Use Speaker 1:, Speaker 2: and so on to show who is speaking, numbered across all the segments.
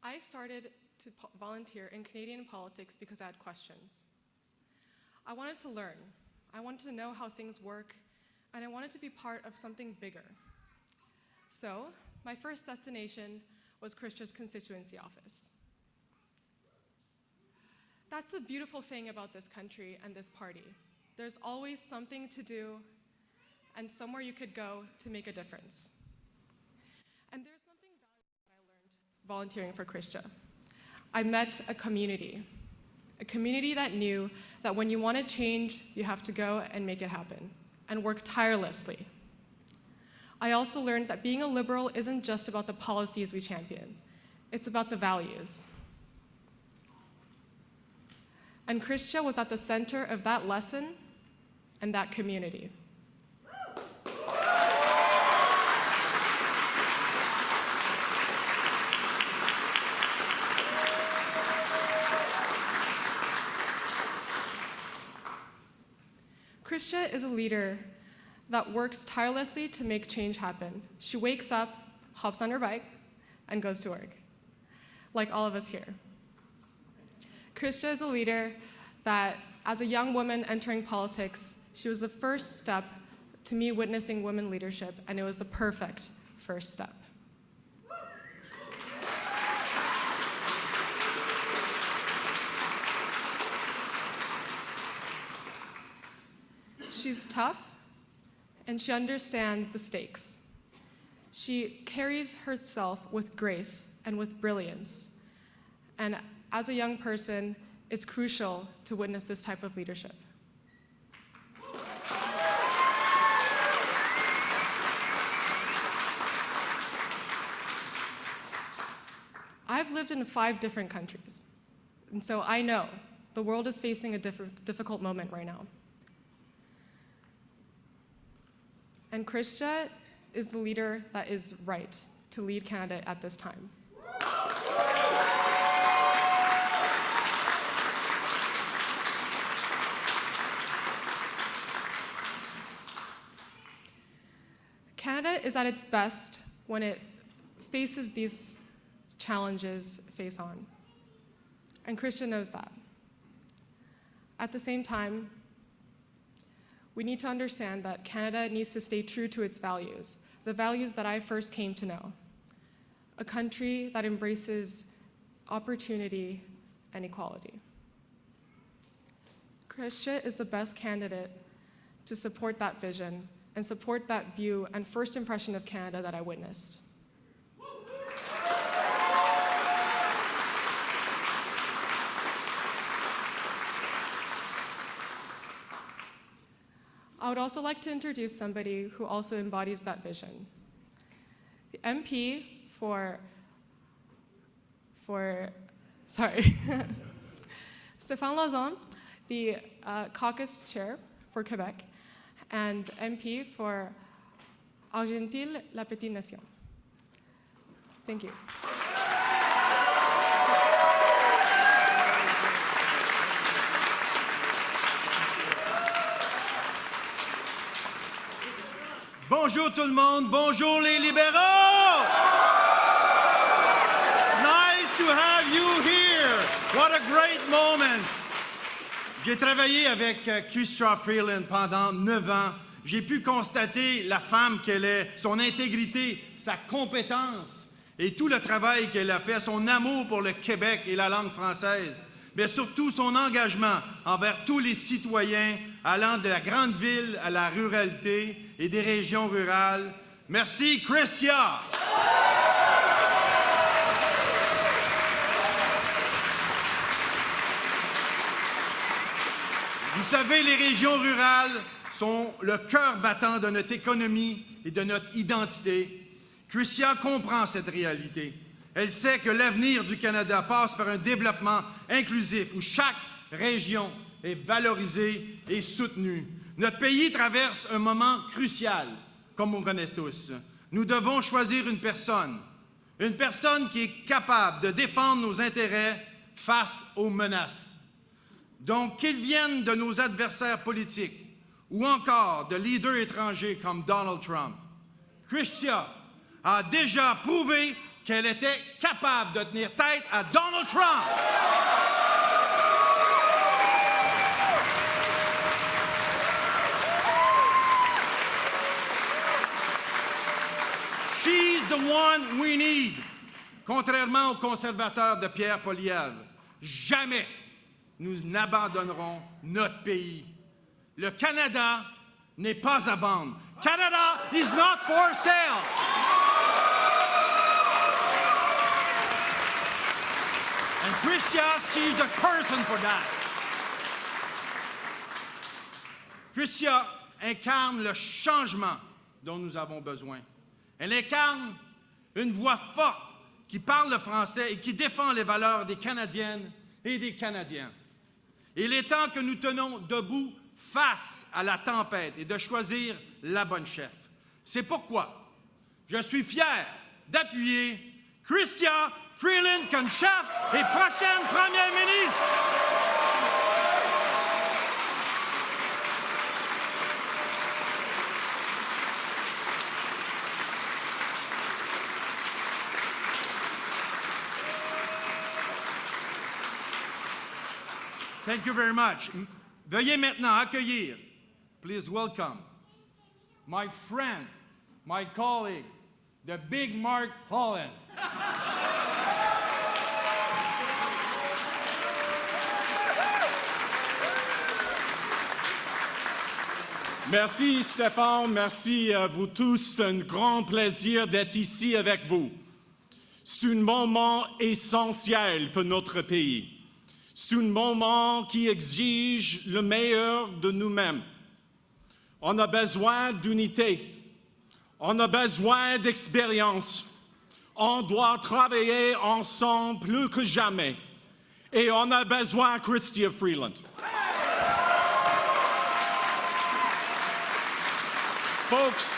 Speaker 1: I started to volunteer in Canadian politics because I had questions. I wanted to learn. I wanted to know how things work, and I wanted to be part of something bigger. So, my first destination was Chrystia's constituency office. That's the beautiful thing about this country and this party. There's always something to do and somewhere you could go to make a difference. And there's something valuable that I learned volunteering for Chrystia. I met a community that knew that when you want to change, you have to go and make it happen, and work tirelessly. I also learned that being a liberal isn't just about the policies we champion, it's about the values. And Chrystia was at the center of that lesson and that community. Chrystia is a leader that works tirelessly to make change happen. She wakes up, hops on her bike, and goes to work, like all of us here. Chrystia is a leader that, as a young woman entering politics, she was the first step to me witnessing women leadership, and it was the perfect first step. She's tough, and she understands the stakes. She carries herself with grace and with brilliance. And as a young person, it's crucial to witness this type of leadership. I've lived in 5 different countries, and so I know the world is facing a difficult moment right now. And Chrystia is the leader that is right to lead Canada at this time. Canada is at its best when it faces these challenges face on. And Chrystia knows that. At the same time, we need to understand that Canada needs to stay true to its values, the values that I first came to know. A country that embraces opportunity and equality. Chrystia is the best candidate to support that vision and support that view and first impression of Canada that I witnessed. I would also like to introduce somebody who also embodies that vision. The MP for Stéphane Lauzon, the caucus chair for Quebec, and MP for Argentine-la-Petite-Nation. Thank you.
Speaker 2: Bonjour tout le monde, bonjour les libéraux! Nice to have you here. What a great moment. J'ai travaillé avec Chrystia Freeland pendant 9 ans. J'ai pu constater la femme qu'elle est, son intégrité, sa compétence et tout le travail qu'elle a fait, son amour pour le Québec et la langue française, mais surtout son engagement envers tous les citoyens allant de la grande ville à la ruralité et des régions rurales. Merci, Chrystia! Vous savez, les régions rurales sont le cœur battant de notre économie et de notre identité. Chrystia comprend cette réalité. Elle sait que l'avenir du Canada passe par un développement inclusif où chaque région est valorisée et soutenue. Notre pays traverse un moment crucial, comme on connaît tous. Nous devons choisir une personne qui est capable de défendre nos intérêts face aux menaces. Donc, qu'ils viennent de nos adversaires politiques ou encore de leaders étrangers comme Donald Trump, Chrystia a déjà prouvé qu'elle était capable de tenir tête à Donald Trump. She's the one we need. Contrairement aux conservateurs de Pierre Poilievre, jamais nous n'abandonnerons notre pays. Le Canada n'est pas à vendre. Canada is not for sale. And Chrystia, she's the person for that. Chrystia incarne le changement dont nous avons besoin. Elle incarne une voix forte qui parle le français et qui défend les valeurs des Canadiennes et des Canadiens. Il est temps que nous tenons debout face à la tempête et de choisir la bonne chef. C'est pourquoi je suis fier d'appuyer Chrystia Freeland comme chef et prochaine première ministre. Thank you very much. Veuillez maintenant accueillir, please welcome, my friend, my colleague, the big Mark Holland.
Speaker 3: Merci Stéphane, merci à vous tous. C'est un grand plaisir d'être ici avec vous. C'est un moment essentiel pour notre pays. C'est un moment qui exige le meilleur de nous-mêmes. On a besoin d'unité. On a besoin d'expérience. On doit travailler ensemble plus que jamais. Et on a besoin de Chrystia Freeland. Folks,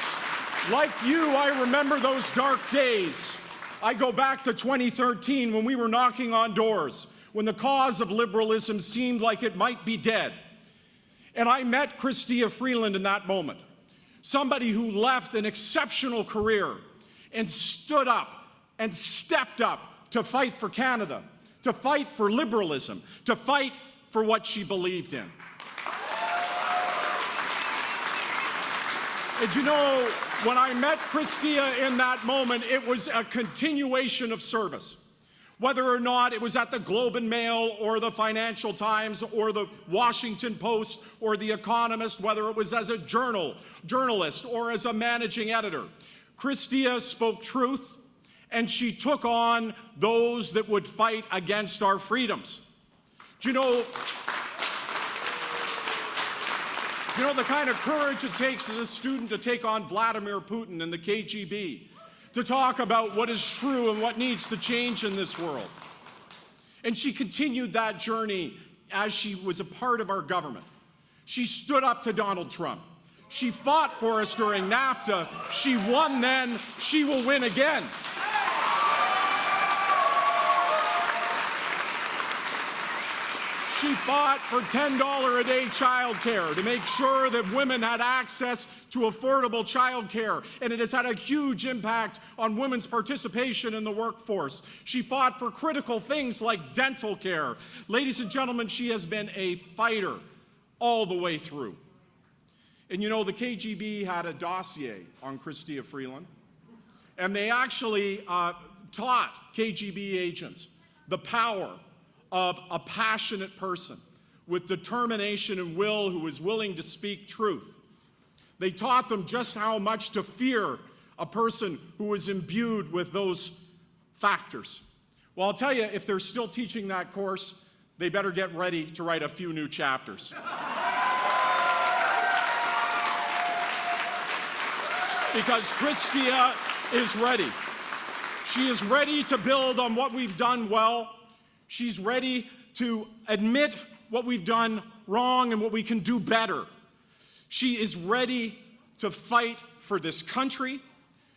Speaker 3: like you, I remember those dark days. I go back to 2013 when we were knocking on doors, when the cause of liberalism seemed like it might be dead. And I met Chrystia Freeland in that moment, somebody who left an exceptional career and stood up and stepped up to fight for Canada, to fight for liberalism, to fight for what she believed in. And you know, when I met Chrystia in that moment, it was a continuation of service. Whether or not it was at the Globe and Mail or the Financial Times or the Washington Post or the Economist, whether it was as a journalist or as a managing editor, Chrystia spoke truth, and she took on those that would fight against our freedoms. Do you know the kind of courage it takes as a student to take on Vladimir Putin and the KGB, to talk about what is true and what needs to change in this world. And she continued that journey as she was a part of our government. She stood up to Donald Trump. She fought for us during NAFTA. She won then. She will win again. She fought for $10 a day child care to make sure that women had access to affordable child care, and it has had a huge impact on women's participation in the workforce. She fought for critical things like dental care. Ladies and gentlemen, she has been a fighter all the way through. And you know, the KGB had a dossier on Chrystia Freeland, and they actually taught KGB agents the power of a passionate person with determination and will who is willing to speak truth. They taught them just how much to fear a person who is imbued with those factors. Well, I'll tell you, if they're still teaching that course, they better get ready to write a few new chapters. Because Chrystia is ready. She is ready to build on what we've done well. She's ready to admit what we've done wrong and what we can do better. She is ready to fight for this country.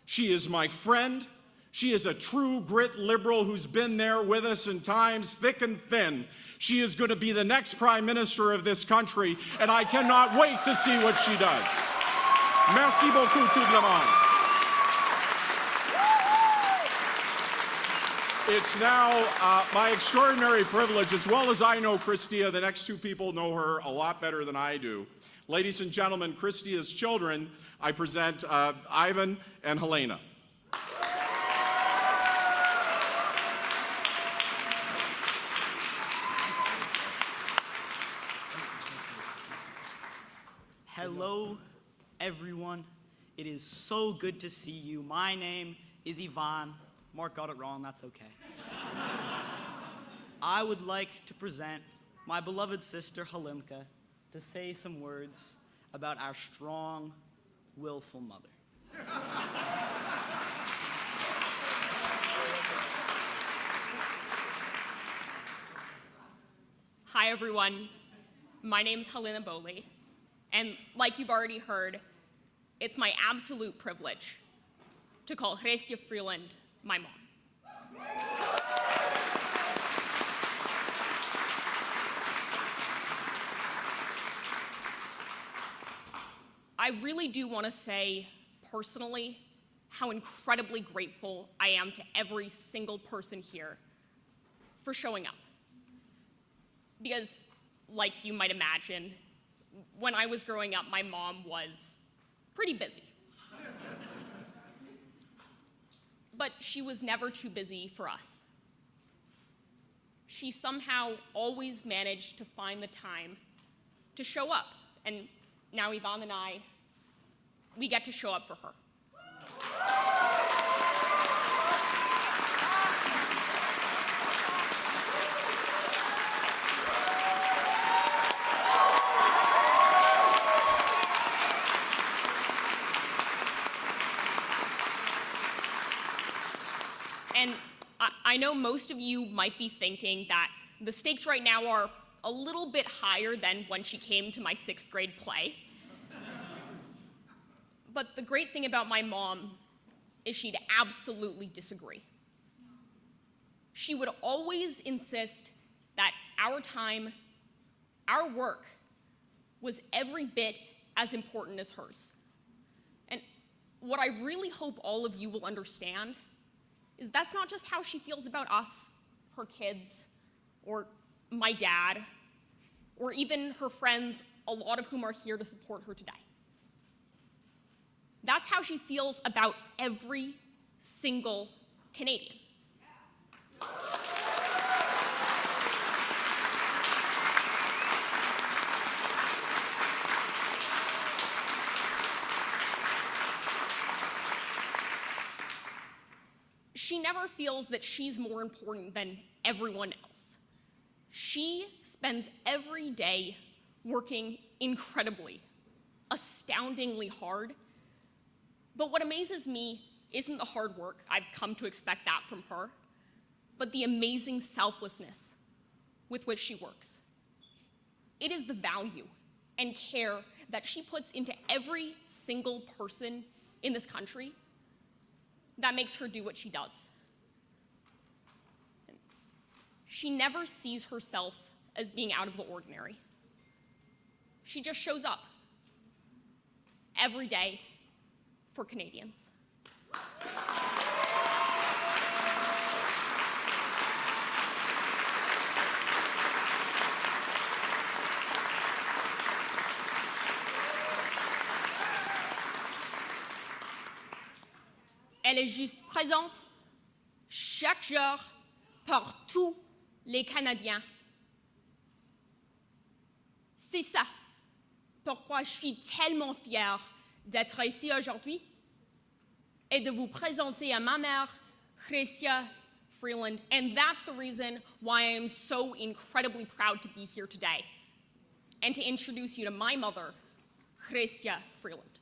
Speaker 3: She is my friend. She is a true grit liberal who's been there with us in times thick and thin. She is going to be the next Prime Minister of this country, and I cannot wait to see what she does. Merci beaucoup tout le monde. It's now my extraordinary privilege, as well as I know Chrystia, the next two people know her a lot better than I do. Ladies and gentlemen, Chrystia's children, I present Ivan and Helena.
Speaker 4: Hello, everyone. It is so good to see you. My name is Ivan. Mark got it wrong, that's okay. I would like to present my beloved sister, Helenka, to say some words about our strong, willful mother.
Speaker 5: Hi, everyone. My name's Helena Bowley. And like you've already heard, it's my absolute privilege to call Chrystia Freeland my mom. I really do want to say personally how incredibly grateful I am to every single person here for showing up. Because, like you might imagine, when I was growing up, my mom was pretty busy. But she was never too busy for us. She somehow always managed to find the time to show up. And now Yvonne and I, we get to show up for her. And I know most of you might be thinking that the stakes right now are a little bit higher than when she came to my 6th grade play. But the great thing about my mom is she'd absolutely disagree. She would always insist that our time, our work, was every bit as important as hers. And what I really hope all of you will understand is that's not just how she feels about us, her kids, or my dad, or even her friends, a lot of whom are here to support her today. That's how she feels about every single Canadian. She never feels that she's more important than everyone else. She spends every day working incredibly, astoundingly hard. But what amazes me isn't the hard work, I've come to expect that from her, but the amazing selflessness with which she works. It is the value and care that she puts into every single person in this country that makes her do what she does. She never sees herself as being out of the ordinary. She just shows up every day for Canadians. Elle est juste présente chaque jour pour tous les Canadiens. C'est ça pourquoi je suis tellement fière d'être ici aujourd'hui et de vous présenter à ma mère, Chrystia Freeland. And that's the reason why I am so incredibly proud to be here today and to introduce you to my mother, Chrystia Freeland.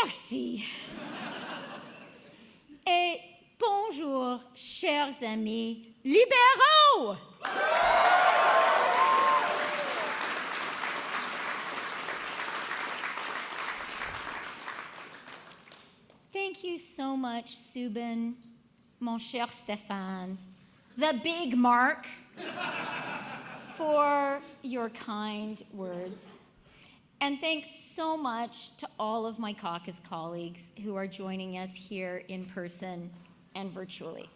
Speaker 6: Merci. Et bonjour, chers amis libéraux. Thank you so much, Subin, mon cher Stéphane, the big Mark, for your kind words. And thanks so much to all of my caucus colleagues who are joining us here in person and virtually.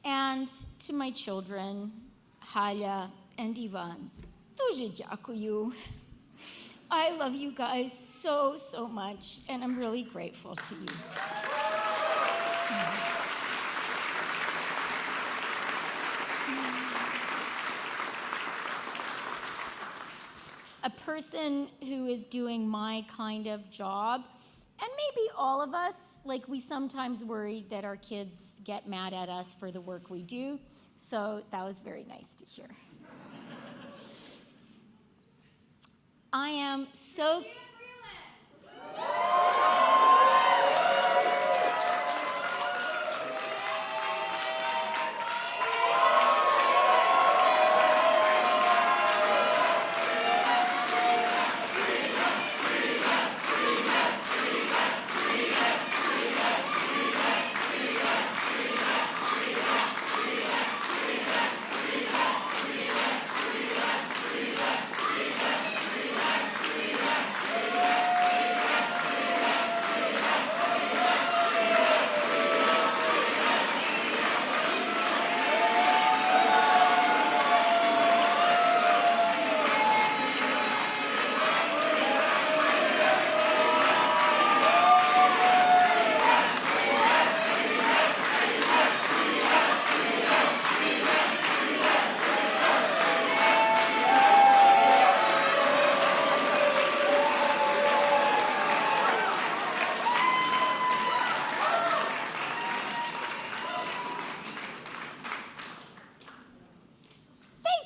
Speaker 6: And to my children, Halia and Ivan, дуже дякую. I love you guys so, so much, and I'm really grateful to you. A person who is doing my kind of job, and maybe all of us, like we sometimes worry that our kids get mad at us for the work we do, so that was very nice to hear. I am so...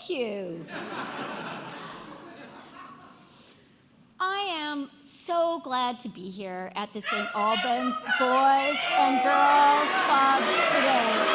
Speaker 6: you. I am so glad to be here at the St. Albans Boys and Girls Club today.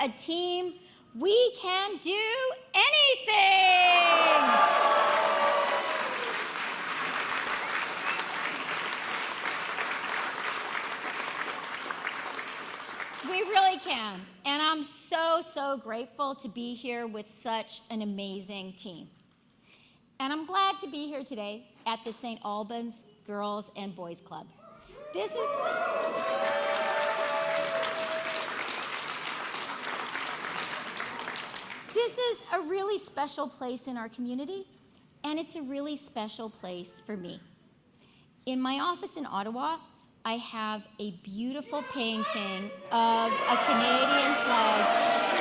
Speaker 6: A team, we can do anything. We really can. And I'm so, so grateful to be here with such an amazing team. And I'm glad to be here today at the St. Albans Girls and Boys Club. This is a really special place in our community, and it's a really special place for me. In my office in Ottawa, I have a beautiful painting of a Canadian flag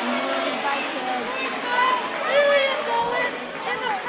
Speaker 6: made by kids. $1 million in the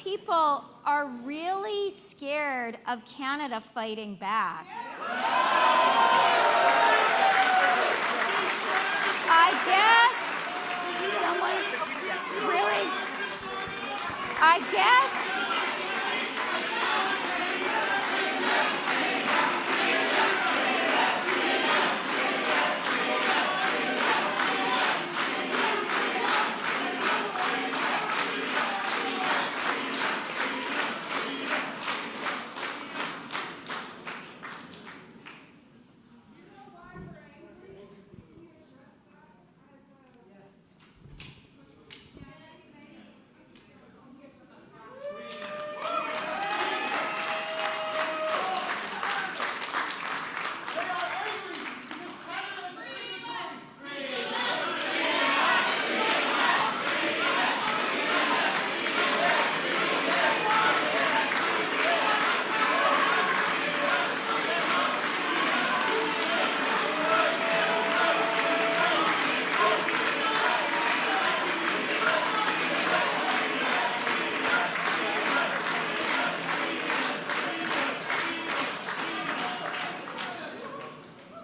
Speaker 6: people are really scared of Canada fighting back. I guess someone really, I guess.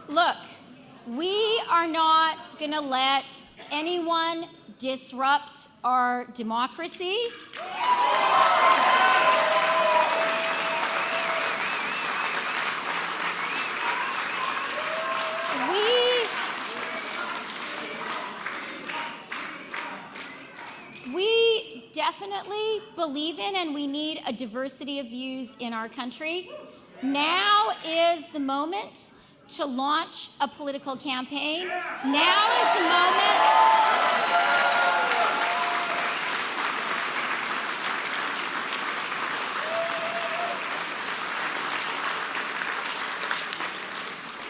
Speaker 6: Look, we are not going to let anyone disrupt our democracy. We definitely believe in and we need a diversity of views in our country. Now is the moment to launch a political campaign. Now is the moment.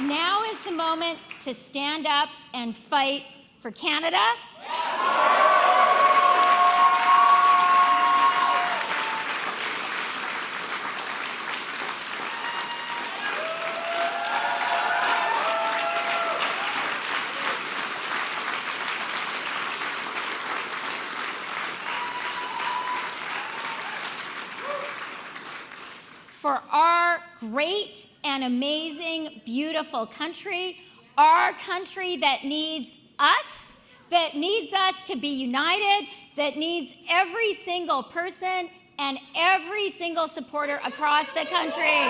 Speaker 6: Now is the moment to stand up and fight for Canada. For our great and amazing, beautiful country, our country that needs us to be united, that needs every single person and every single supporter across the country.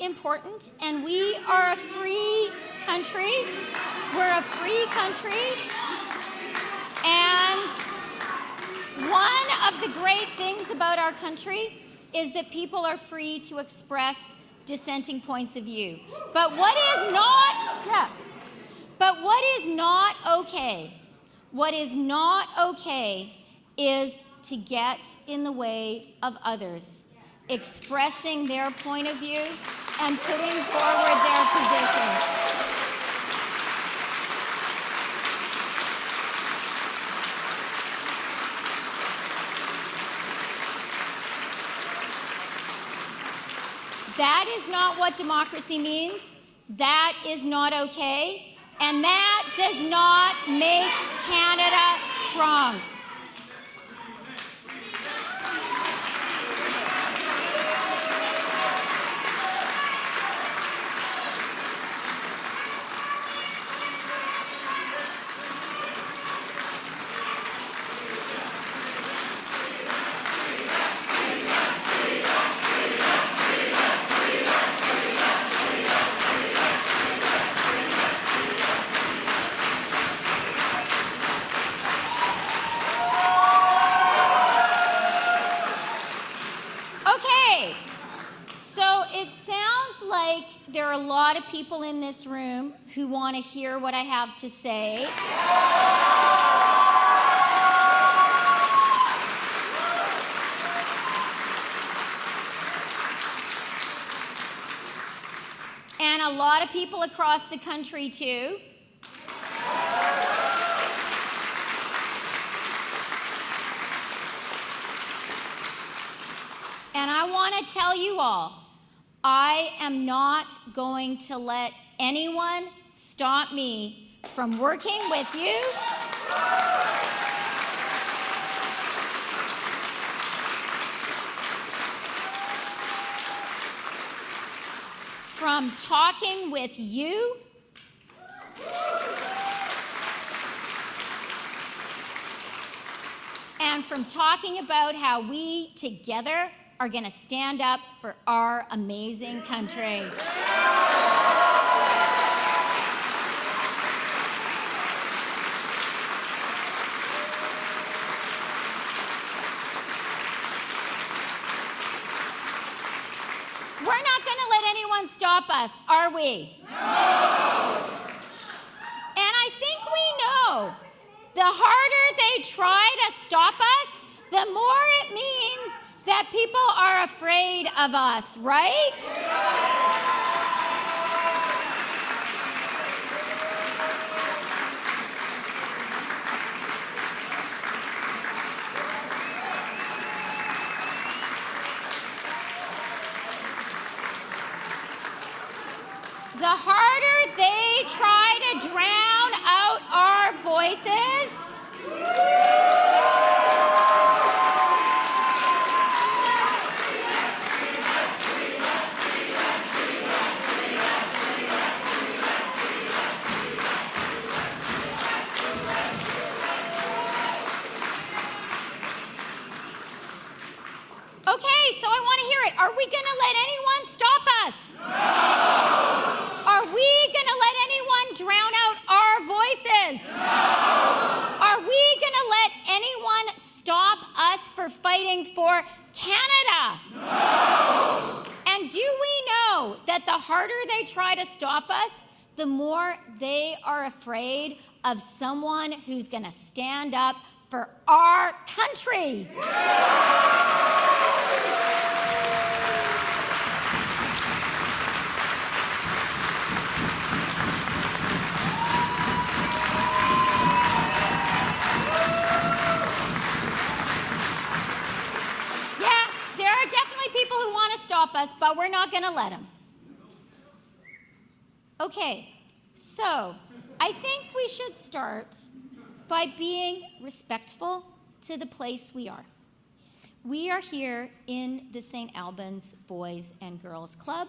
Speaker 6: Important, and we are a free country. We're a free country, and one of the great things about our country is that people are free to express dissenting points of view. But what is not okay is to get in the way of others expressing their point of view and putting forward their position. That is not what democracy means. That is not okay. And that does not make Canada strong. There are a lot of people in this room who want to hear what I have to say. a lot of people across the country too. And I want to tell you all, I am not going to let anyone stop me from working with you. From talking with you. And from talking about how we together are going to stand up for our amazing country. We're not going to let anyone stop us, are we? No! And I think we know the harder they try to stop us, the more it means that people are afraid of us, right? The harder they try to drown out our voices, okay, so I want to hear it. Are we going to let anyone stop us? No! Are we going to let anyone drown out our voices? No! Are we going to let anyone stop us for fighting for Canada? No! And do we know that the harder they try to stop us, the more they are afraid of someone who's going to stand up for our country? People who want to stop us, but we're not going to let them. Okay, so I think we should start by being respectful to the place we are. We are here in the St. Albans Boys and Girls Club,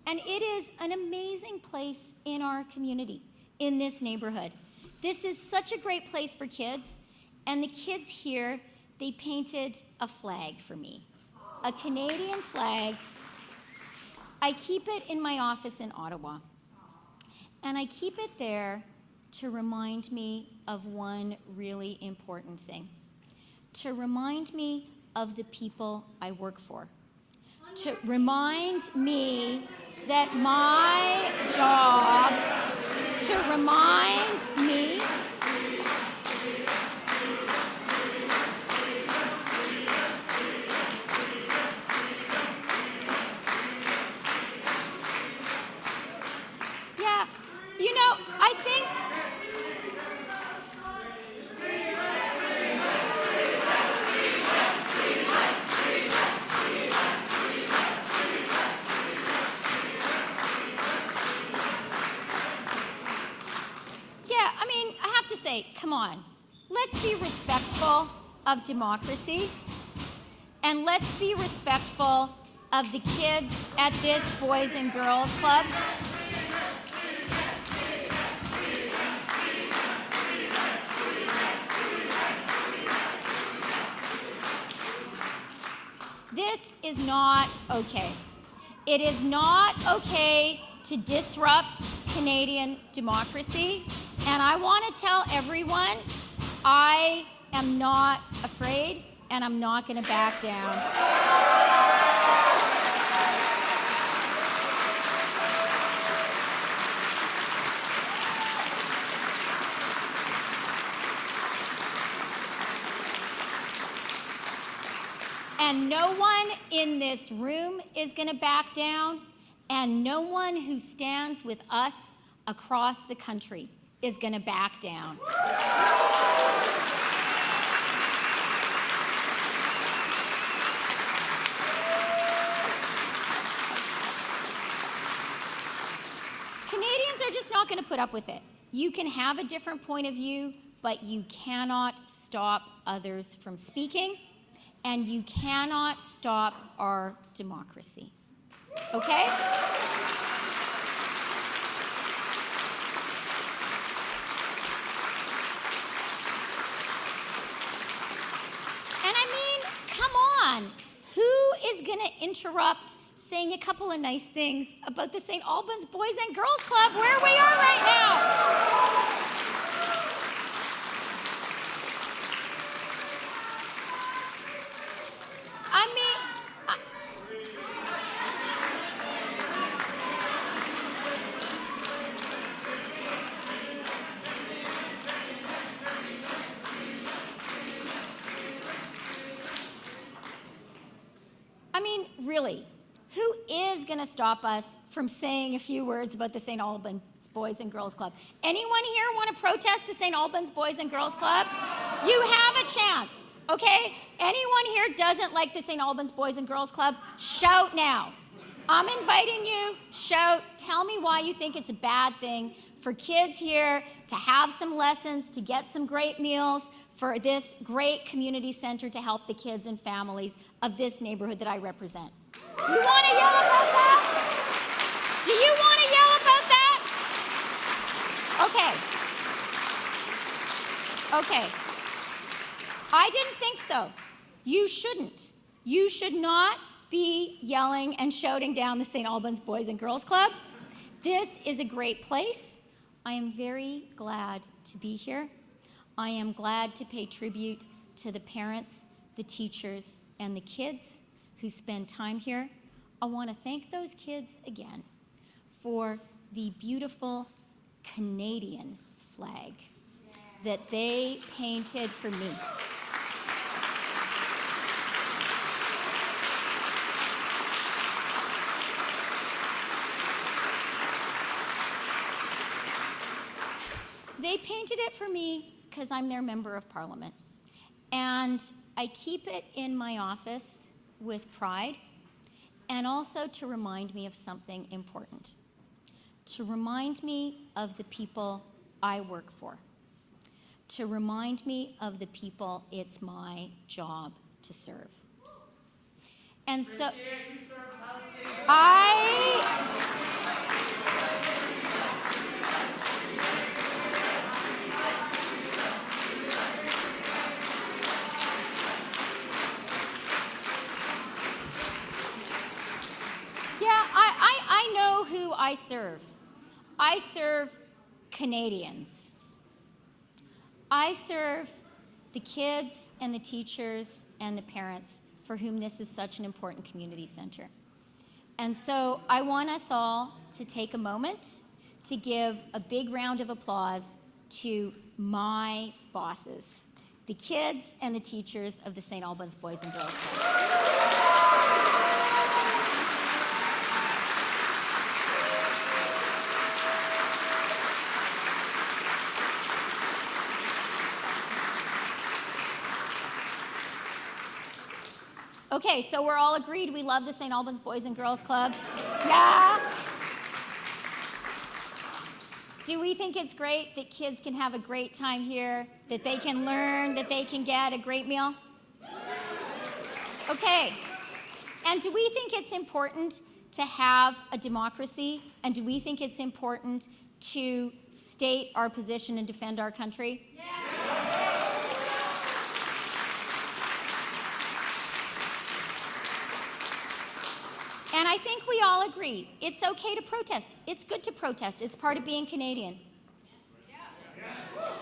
Speaker 6: and it is an amazing place in our community, in this neighborhood. This is such a great place for kids, and the kids here, they painted a flag for me. A Canadian flag. I keep it in my office in Ottawa. And I keep it there to remind me of one really important thing. To remind me of the people I work for. To remind me that my job, to remind me come on, let's be respectful of democracy, and let's be respectful of the kids at this Boys and Girls Club. This is not okay. It is not okay to disrupt Canadian democracy. And I want to tell everyone, I am not afraid, and I'm not going to back down. And no one in this room is going to back down, And no one who stands with us across the country is going to back down. Canadians are just not going to put up with it. You can have a different point of view, but you cannot stop others from speaking, and you cannot stop our democracy. Okay? And I mean, come on. Who is going to interrupt saying a couple of nice things about the St. Albans Boys and Girls Club where we are right now? I mean, really, who is going to stop us from saying a few words about the St. Albans Boys and Girls Club? Anyone here want to protest the St. Albans Boys and Girls Club? You have a chance, okay? Anyone here doesn't like the St. Albans Boys and Girls Club? Shout now. I'm inviting you. Shout. Tell me why you think it's a bad thing for kids here to have some lessons, to get some great meals, for this great community center to help the kids and families of this neighborhood that I represent. You want to yell about that? Do you want to yell about that? Okay. Okay. I didn't think so. You shouldn't. You should not be yelling and shouting down the St. Albans Boys and Girls Club. This is a great place. I am very glad to be here. I am glad to pay tribute to the parents, the teachers, and the kids who spend time here. I want to thank those kids again for the beautiful Canadian flag that they painted for me. They painted it for me because I'm their member of parliament. And I keep it in my office with pride, and also to remind me of something important. To remind me of the people I work for. To remind me of the people it's my job to serve. And so I know who I serve. I serve Canadians. I serve the kids and the teachers and the parents for whom this is such an important community center. And so I want us all to take a moment to give a big round of applause to my bosses, the kids and the teachers of the St. Albans Boys and Girls Club. Okay, so we're all agreed we love the St. Albans Boys and Girls Club. Yeah? Do we think it's great that kids can have a great time here, that they can learn, that they can get a great meal? Okay. And do we think it's important to have a democracy? And do we think it's important to state our position and defend our country? Yeah. And I think we all agree, it's okay to protest. It's good to protest. It's part of being Canadian.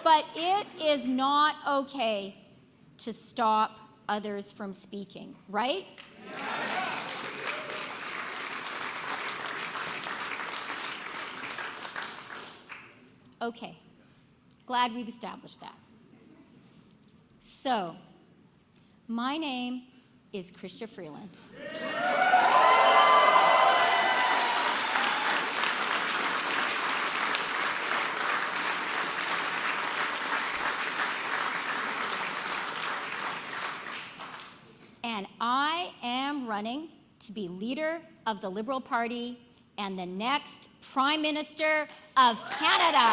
Speaker 6: But it is not okay to stop others from speaking, right? Okay, glad we've established that. So, my name is Chrystia Freeland. running to be leader of the Liberal Party and the next Prime Minister of Canada.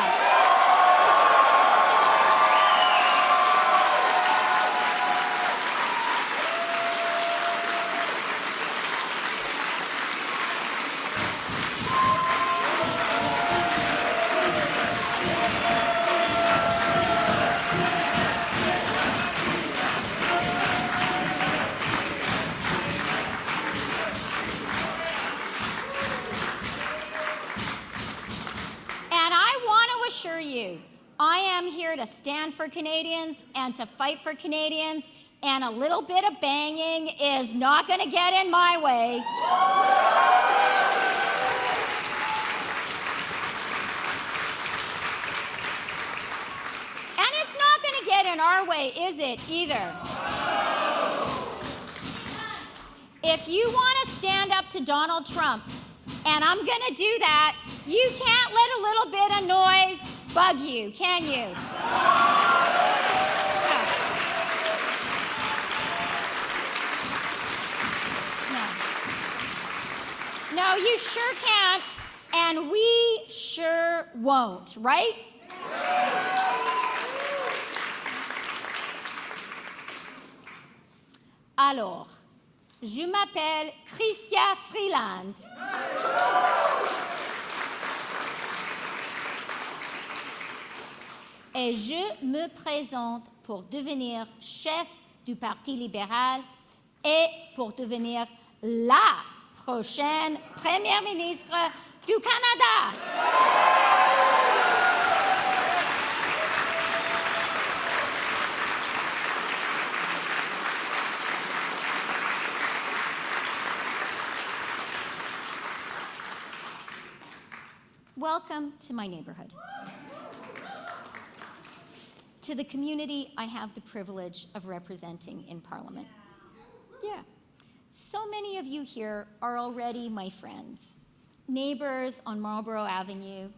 Speaker 6: I am here to stand for Canadians and to fight for Canadians, and a little bit of banging is not going to get in my way. And it's not going to get in our way, is it, either? If you want to stand up to Donald Trump, and I'm going to do that, you can't let a little bit of noise bug you, can you? No, you sure can't, and we sure won't, right? Alors, je m'appelle Chrystia Freeland. Et je me présente pour devenir chef du Parti libéral et pour devenir la prochaine première ministre du Canada. Welcome to my neighborhood. To the community I have the privilege of representing in Parliament. Yeah. So many of you here are already my friends, neighbors on Marlborough Avenue,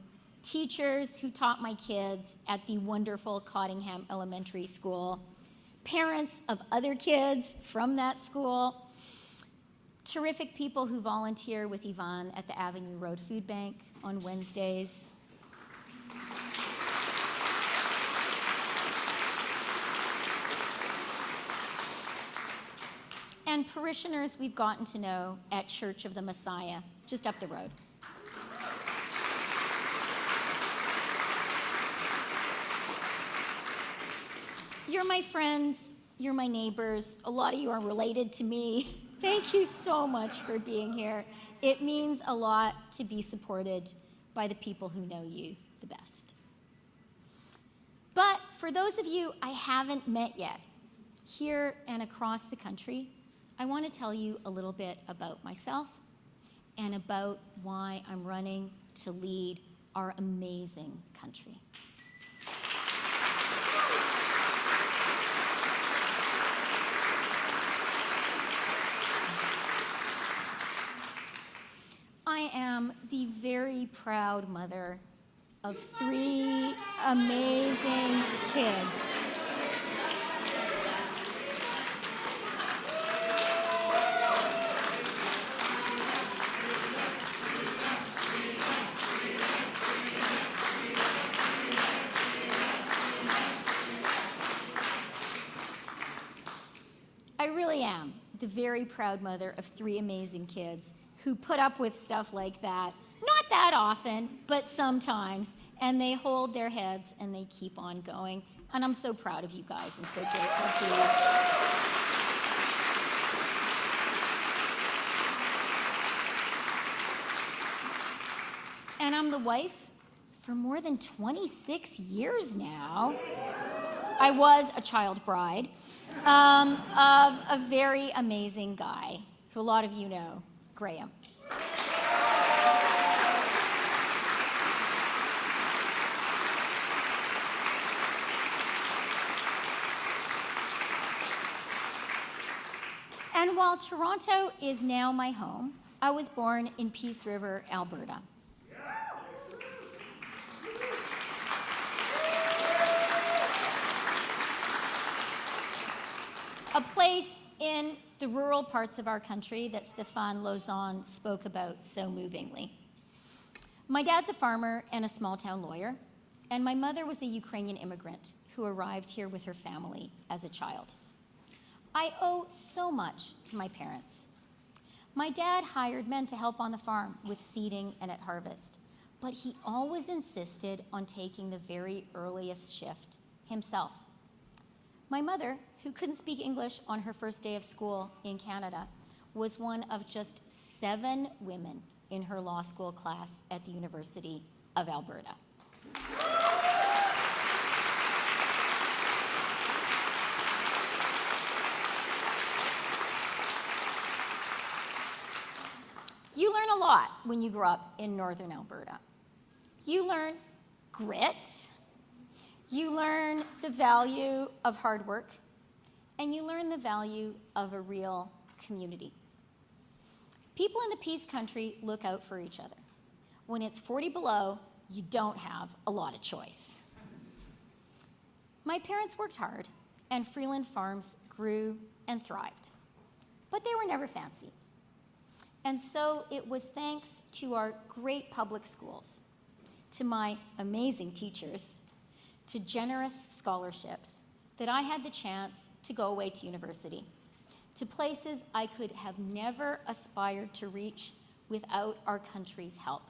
Speaker 6: teachers who taught my kids at the wonderful Cottingham Elementary School, parents of other kids from that school, terrific people who volunteer with Yvonne at the Avenue Road Food Bank on Wednesdays, and parishioners we've gotten to know at Church of the Messiah, just up the road. You're my friends, you're my neighbors, a lot of you are related to me. Thank you so much for being here. It means a lot to be supported by the people who know you the best. But for those of you I haven't met yet, here and across the country, I want to tell you a little bit about myself and about why I'm running to lead our amazing country. I am the very proud mother of 3 amazing kids. I really am the very proud mother of 3 amazing kids who put up with stuff like that. Not that often, but sometimes. And they hold their heads and they keep on going. And I'm so proud of you guys and so grateful to you. And I'm the wife for more than 26 years now. I was a child bride of a very amazing guy who a lot of you know, Graham. And while Toronto is now my home, I was born in Peace River, Alberta. A place in the rural parts of our country that Stéphane Lauzon spoke about so movingly. My dad's a farmer and a small-town lawyer, and my mother was a Ukrainian immigrant who arrived here with her family as a child. I owe so much to my parents. My dad hired men to help on the farm with seeding and at harvest, but he always insisted on taking the very earliest shift himself. My mother, who couldn't speak English on her first day of school in Canada, was one of just 7 women in her law school class at the University of Alberta. You learn a lot when you grow up in northern Alberta. You learn grit, you learn the value of hard work, and you learn the value of a real community. People in the Peace Country look out for each other. When it's 40 below, you don't have a lot of choice. My parents worked hard, and Freeland farms grew and thrived, but they were never fancy. And so it was thanks to our great public schools, to my amazing teachers, to generous scholarships, that I had the chance to go away to university, to places I could have never aspired to reach without our country's help.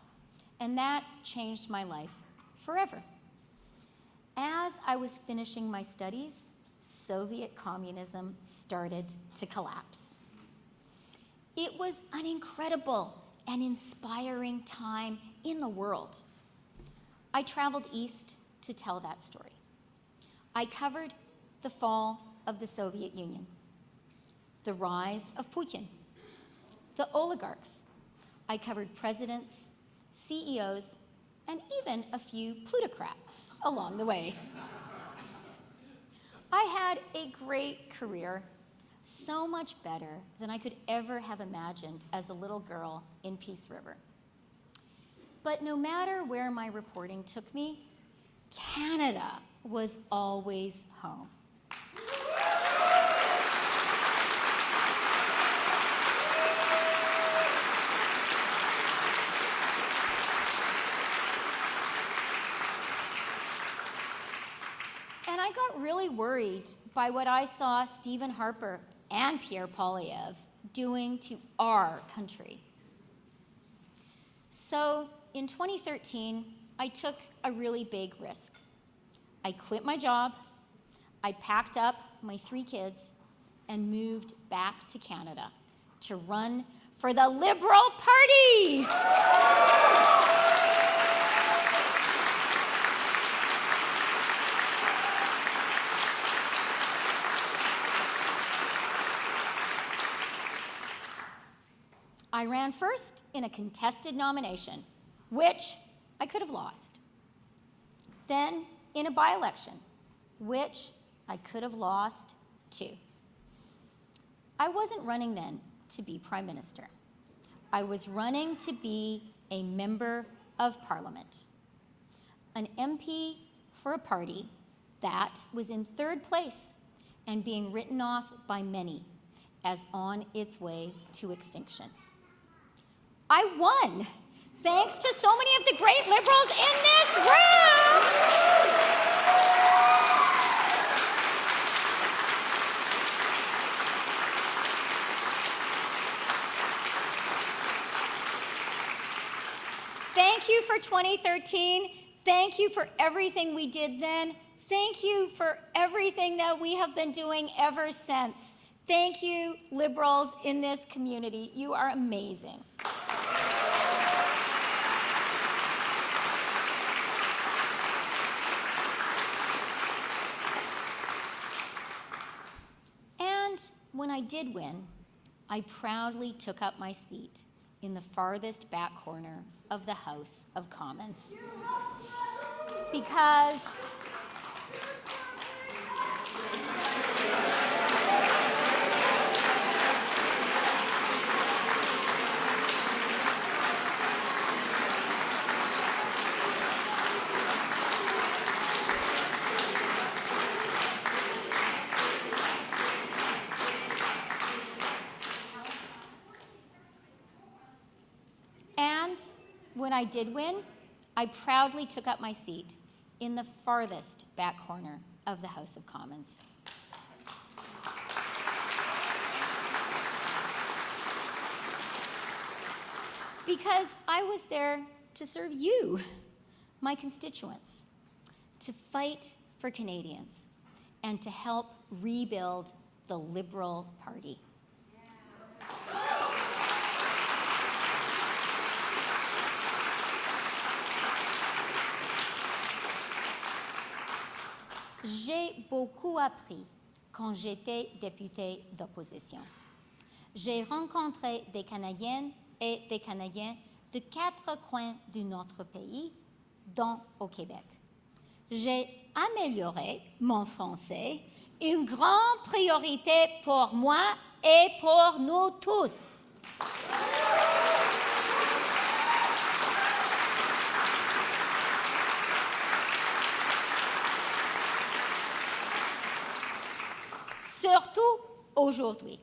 Speaker 6: And that changed my life forever. As I was finishing my studies, Soviet communism started to collapse. It was an incredible and inspiring time in the world. I traveled east to tell that story. I covered the fall of the Soviet Union, the rise of Putin, the oligarchs. I covered presidents, CEOs, and even a few plutocrats along the way. I had a great career, so much better than I could ever have imagined as a little girl in Peace River. But no matter where my reporting took me, Canada was always home. And I got really worried by what I saw Stephen Harper and Pierre Poilievre doing to our country. So in 2013, I took a really big risk. I quit my job, I packed up my 3 kids, and moved back to Canada to run for the Liberal Party. I ran first in a contested nomination, which I could have lost. Then in a by-election, which I could have lost too. I wasn't running then to be Prime Minister. I was running to be a member of Parliament, an MP for a party that was in 3rd place and being written off by many as on its way to extinction. I won, thanks to so many of the great Liberals in this room. Thank you for 2013. Thank you for everything we did then. Thank you for everything that we have been doing ever since. Thank you, Liberals in this community. You are amazing. When I did win, I proudly took up my seat in the farthest back corner of the House of Commons. Because when I did win, I proudly took up my seat in the farthest back corner of the House of Commons. Because I was there to serve you, my constituents, to fight for Canadians, and to help rebuild the Liberal Party. J'ai beaucoup appris quand j'étais députée d'opposition. J'ai rencontré des Canadiennes et des Canadiens de 4 coins de notre pays, dont au Québec. J'ai amélioré mon français, une grande priorité pour moi et pour nous tous. Surtout aujourd'hui.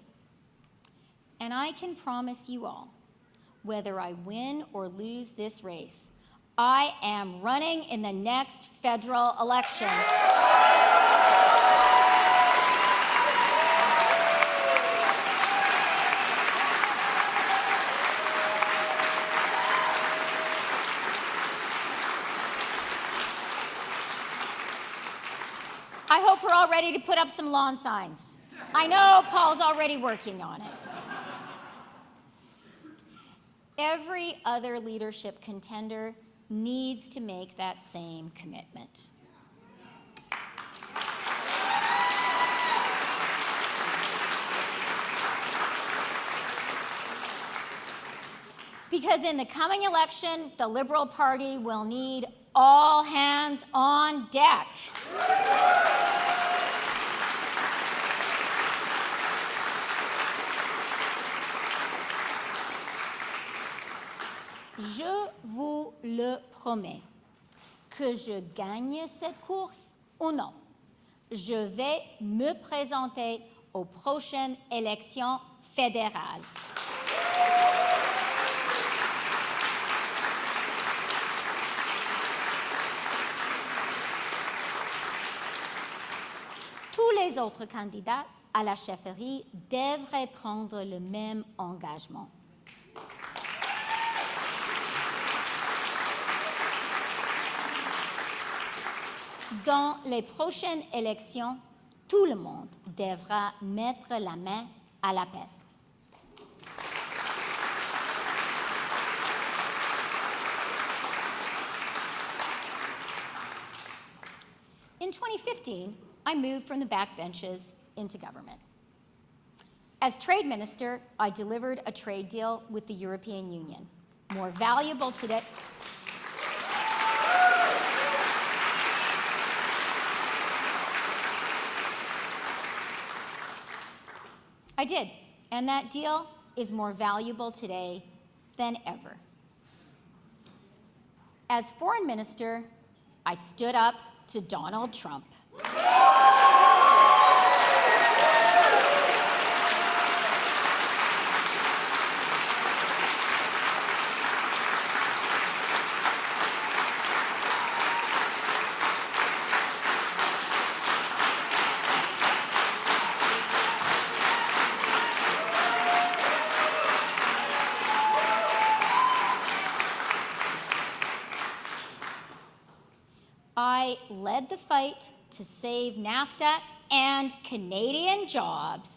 Speaker 6: And I can promise you all, whether I win or lose this race, I am running in the next federal election. I hope we're all ready to put up some lawn signs. I know Paul's already working on it. Every other leadership contender needs to make that same commitment. Because in the coming election, the Liberal Party will need all hands on deck. Je vous le promets, que je gagne cette course ou non, je vais me présenter aux prochaines élections fédérales. Tous les autres candidats à la chefferie devraient prendre le même engagement. Dans les prochaines élections, tout le monde devra mettre la main à la pâte. In 2015, I moved from the backbenches into government. As trade minister, I delivered a trade deal with the European Union, more valuable today. I did, and that deal is more valuable today than ever. As foreign minister, I stood up to Donald Trump. I led the fight to save NAFTA and Canadian jobs,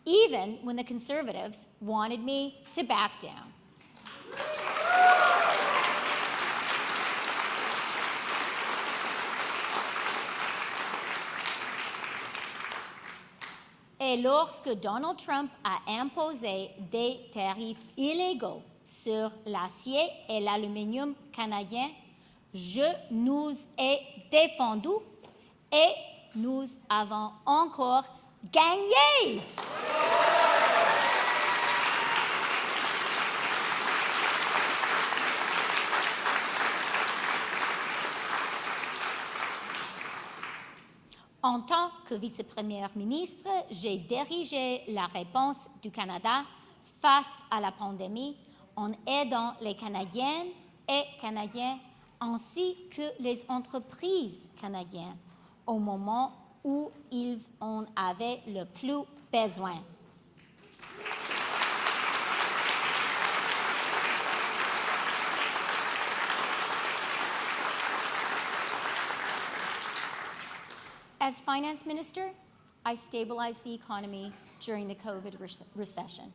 Speaker 6: even when the Conservatives wanted me to back down. Et lorsque Donald Trump a imposé des tarifs illégaux sur l'acier et l'aluminium canadien, je nous ai défendus et nous avons encore gagné. En tant que vice-première ministre, j'ai dirigé la réponse du Canada face à la pandémie en aidant les Canadiens et canadiens, ainsi que les entreprises canadiennes, au moment où ils en avaient le plus besoin. As Finance Minister, I stabilized the economy during the COVID recession.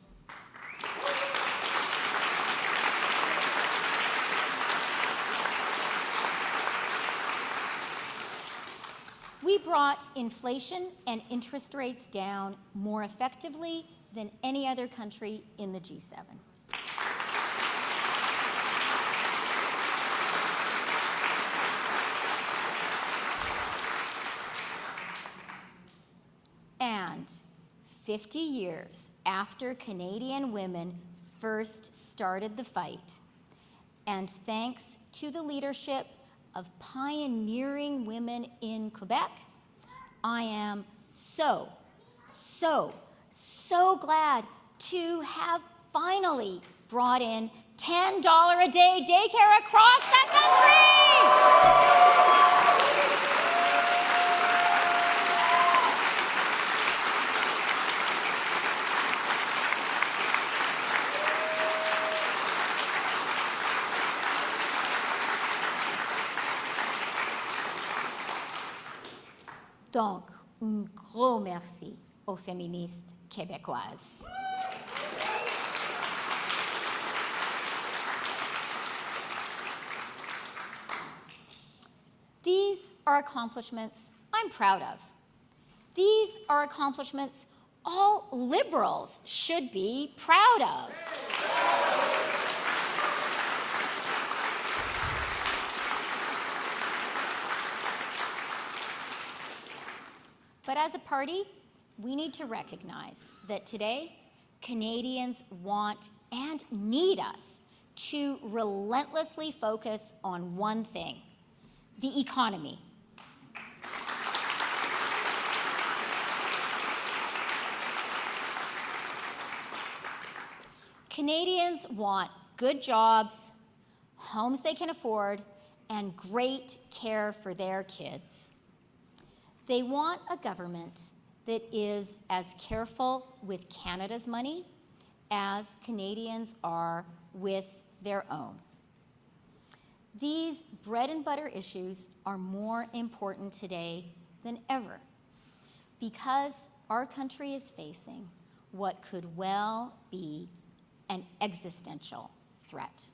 Speaker 6: We brought inflation and interest rates down more effectively than any other country in the G7. And 50 years after Canadian women first started the fight, and thanks to the leadership of pioneering women in Quebec, I am so glad to have finally brought in $10 a day daycare across the country. Donc, un gros merci aux féministes québécoises. These are accomplishments I'm proud of. These are accomplishments all Liberals should be proud of. But as a party, we need to recognize that today, Canadians want and need us to relentlessly focus on one thing: the economy. Canadians want good jobs, homes they can afford, and great care for their kids. They want a government that is as careful with Canada's money as Canadians are with their own. These bread and butter issues are more important today than ever because our country is facing what could well be an existential threat.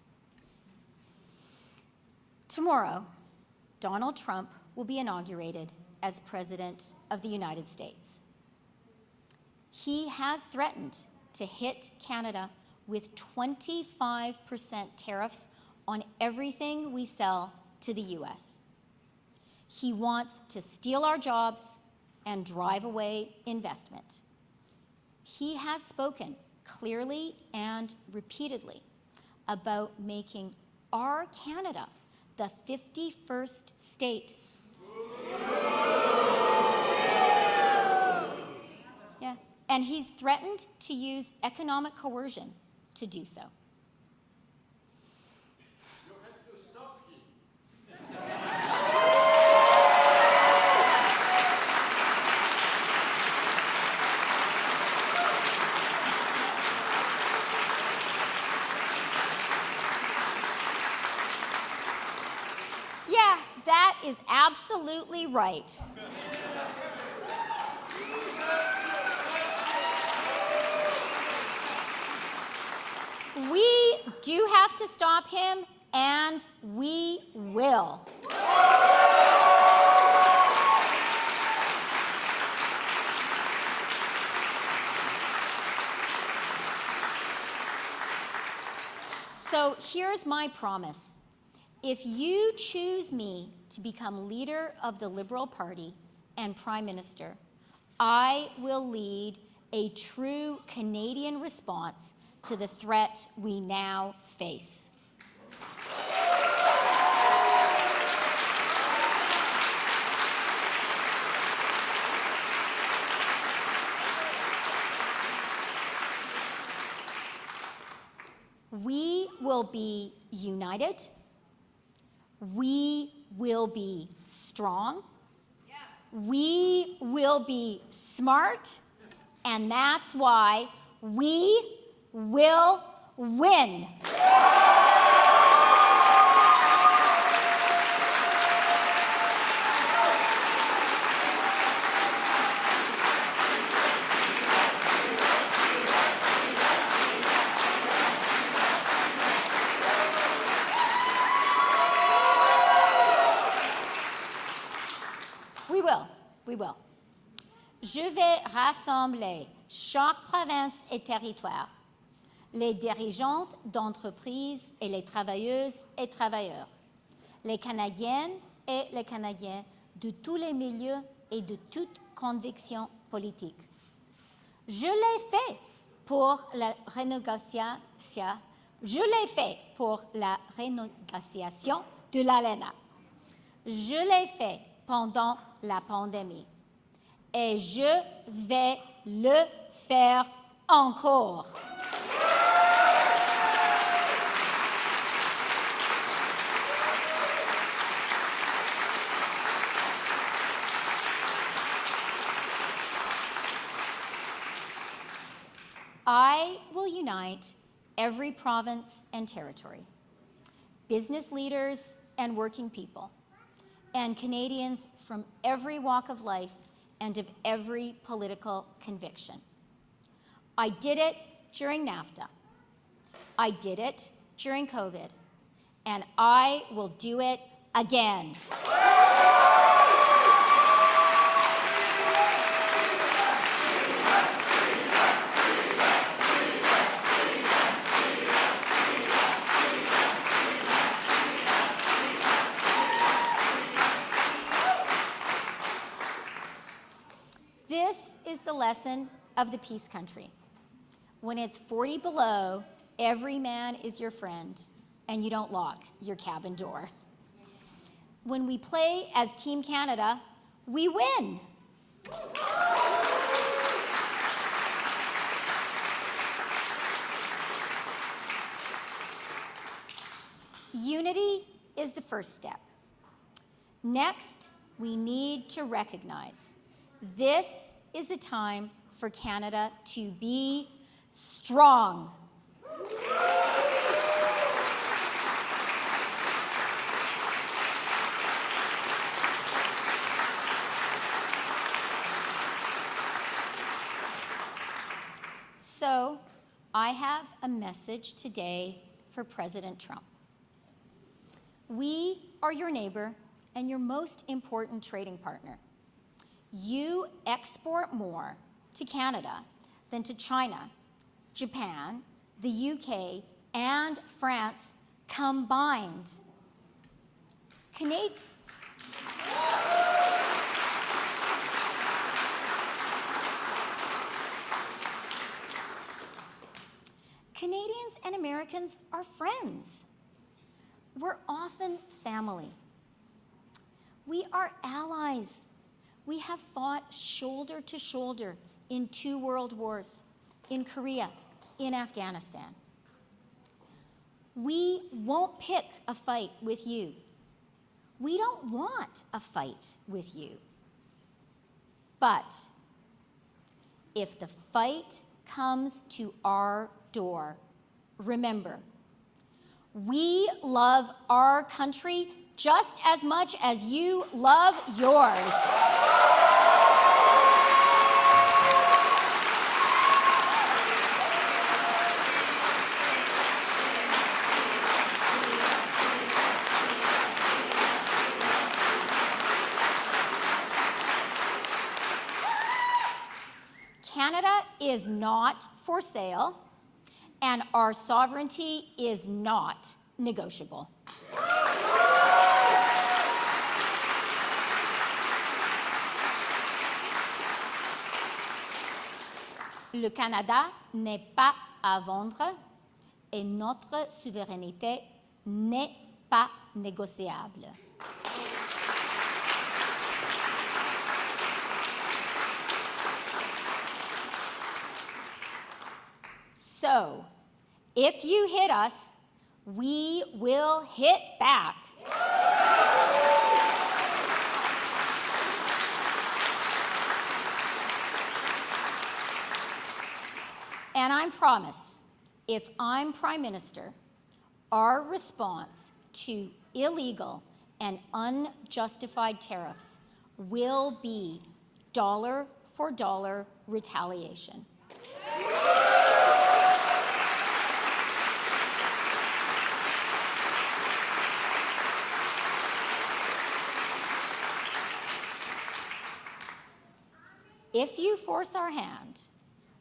Speaker 6: Tomorrow, Donald Trump will be inaugurated as President of the United States. He has threatened to hit Canada with 25% tariffs on everything we sell to the US. He wants to steal our jobs and drive away investment. He has spoken clearly and repeatedly about making our Canada the 51st state. Yeah, and he's threatened to use economic coercion to do so. Yeah, that is absolutely right. We do have to stop him, and we will. So here's my promise. If you choose me to become leader of the Liberal Party and Prime Minister, I will lead a true Canadian response to the threat we now face. We will be united we will be strong, we will be smart, and that's why we will win. We will. Je vais rassembler chaque province et territoire, les dirigeantes d'entreprises et les travailleuses et travailleurs, les Canadiennes et les Canadiens de tous les milieux et de toute conviction politique. Je l'ai fait pour la renégociation. Je l'ai fait pour la renégociation de l'ALENA. Je l'ai fait pendant la pandémie. Et je vais le faire encore. I will unite every province and territory, business leaders and working people, and Canadians from every walk of life and of every political conviction. I did it during NAFTA. I did it during COVID, and I will do it again. This is the lesson of the peace country. When it's 40 below, every man is your friend, and you don't lock your cabin door. When we play as Team Canada, we win. Unity is the first step. Next, we need to recognize this is a time for Canada to be strong. So, I have a message today for President Trump. We are your neighbor and your most important trading partner. You export more to Canada than to China, Japan, the UK, and France combined. Canadians and Americans are friends. We're often family. We are allies. We have fought shoulder to shoulder in 2 world wars, in Korea, in Afghanistan. We won't pick a fight with you. We don't want a fight with you. But if the fight comes to our door, remember, we love our country just as much as you love yours. Canada is not for sale, and our sovereignty is not negotiable. Le Canada n'est pas à vendre et notre souveraineté n'est pas négociable. So, if you hit us, we will hit back. And I promise, if I'm Prime Minister, our response to illegal and unjustified tariffs will be dollar for dollar retaliation. If you force our hand,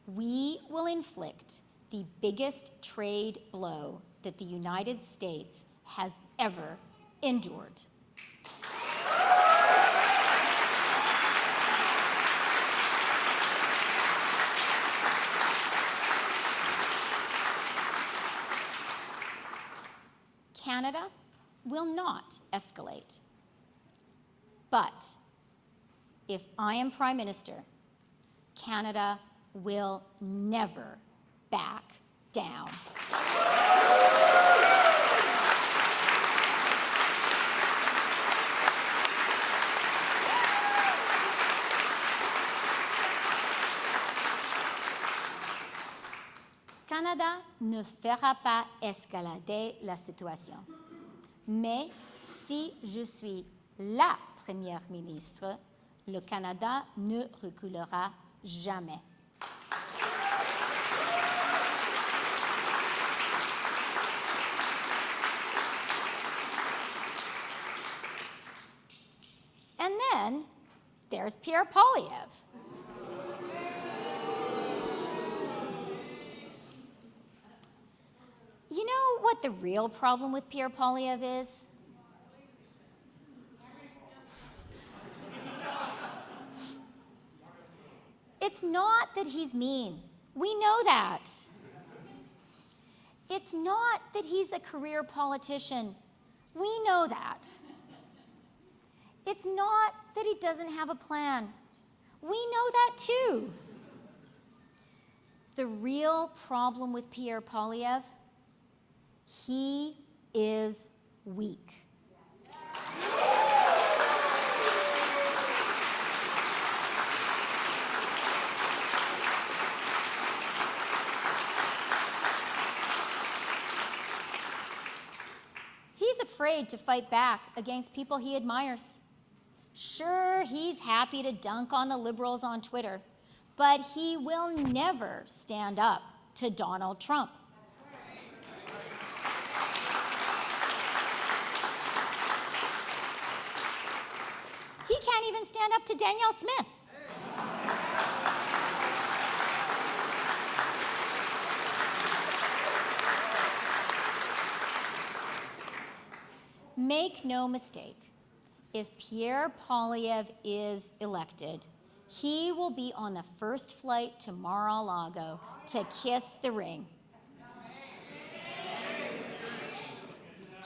Speaker 6: we will inflict the biggest trade blow that the United States has ever endured. Canada will not escalate. But if I am Prime Minister, Canada will never back down. Canada ne fera pas escalader la situation. Mais si je suis la Première ministre, le Canada ne reculera jamais. And then there's Pierre Poilievre. You know what the real problem with Pierre Poilievre is? It's not that he's mean. We know that. It's not that he's a career politician. We know that. It's not that he doesn't have a plan. We know that too. The real problem with Pierre Poilievre, he is weak. He's afraid to fight back against people he admires. Sure, he's happy to dunk on the Liberals on Twitter, but he will never stand up to Donald Trump. He can't even stand up to Danielle Smith. Make no mistake, if Pierre Poilievre is elected, he will be on the first flight to Mar-a-Lago to kiss the ring.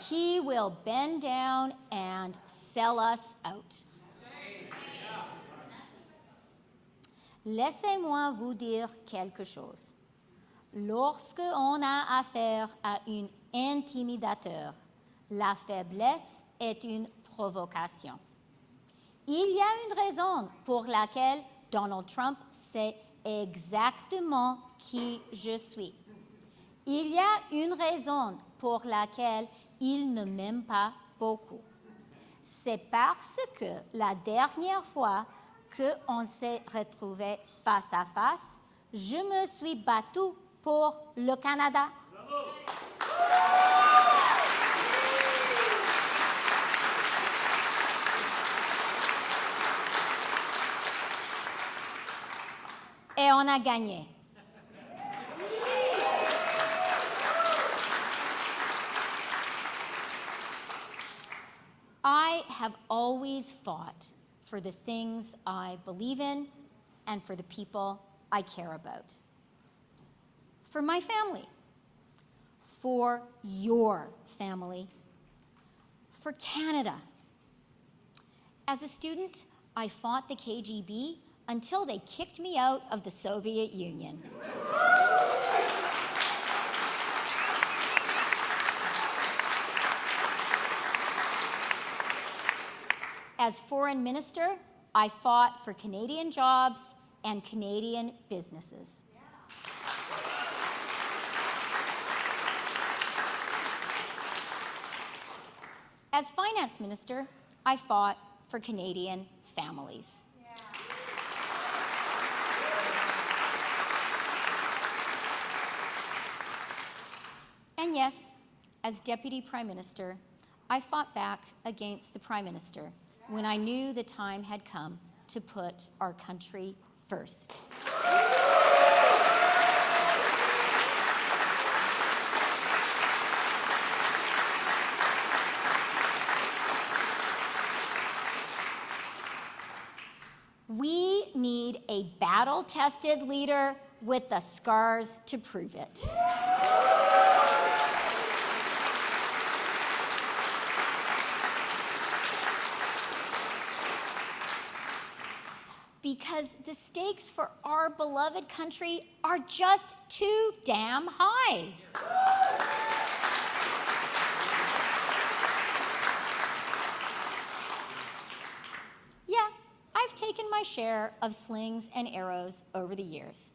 Speaker 6: He will bend down and sell us out. Laissez-moi vous dire quelque chose. Lorsque on a affaire à un intimidateur, la faiblesse est une provocation. Il y a une raison pour laquelle Donald Trump sait exactement qui je suis. Il y a une raison pour laquelle il ne m'aime pas beaucoup. C'est parce que la dernière fois qu'on s'est retrouvés face à face, je me suis battue pour le Canada. Et on a gagné. I have always fought for the things I believe in and for the people I care about. For my family, for your family, for Canada. As a student, I fought the KGB until they kicked me out of the Soviet Union. As foreign minister, I fought for Canadian jobs and Canadian businesses. As finance minister, I fought for Canadian families. And yes, as Deputy Prime Minister, I fought back against the Prime Minister when I knew the time had come to put our country first. We need a battle-tested leader with the scars to prove it. Because the stakes for our beloved country are just too damn high. Yeah, I've taken my share of slings and arrows over the years.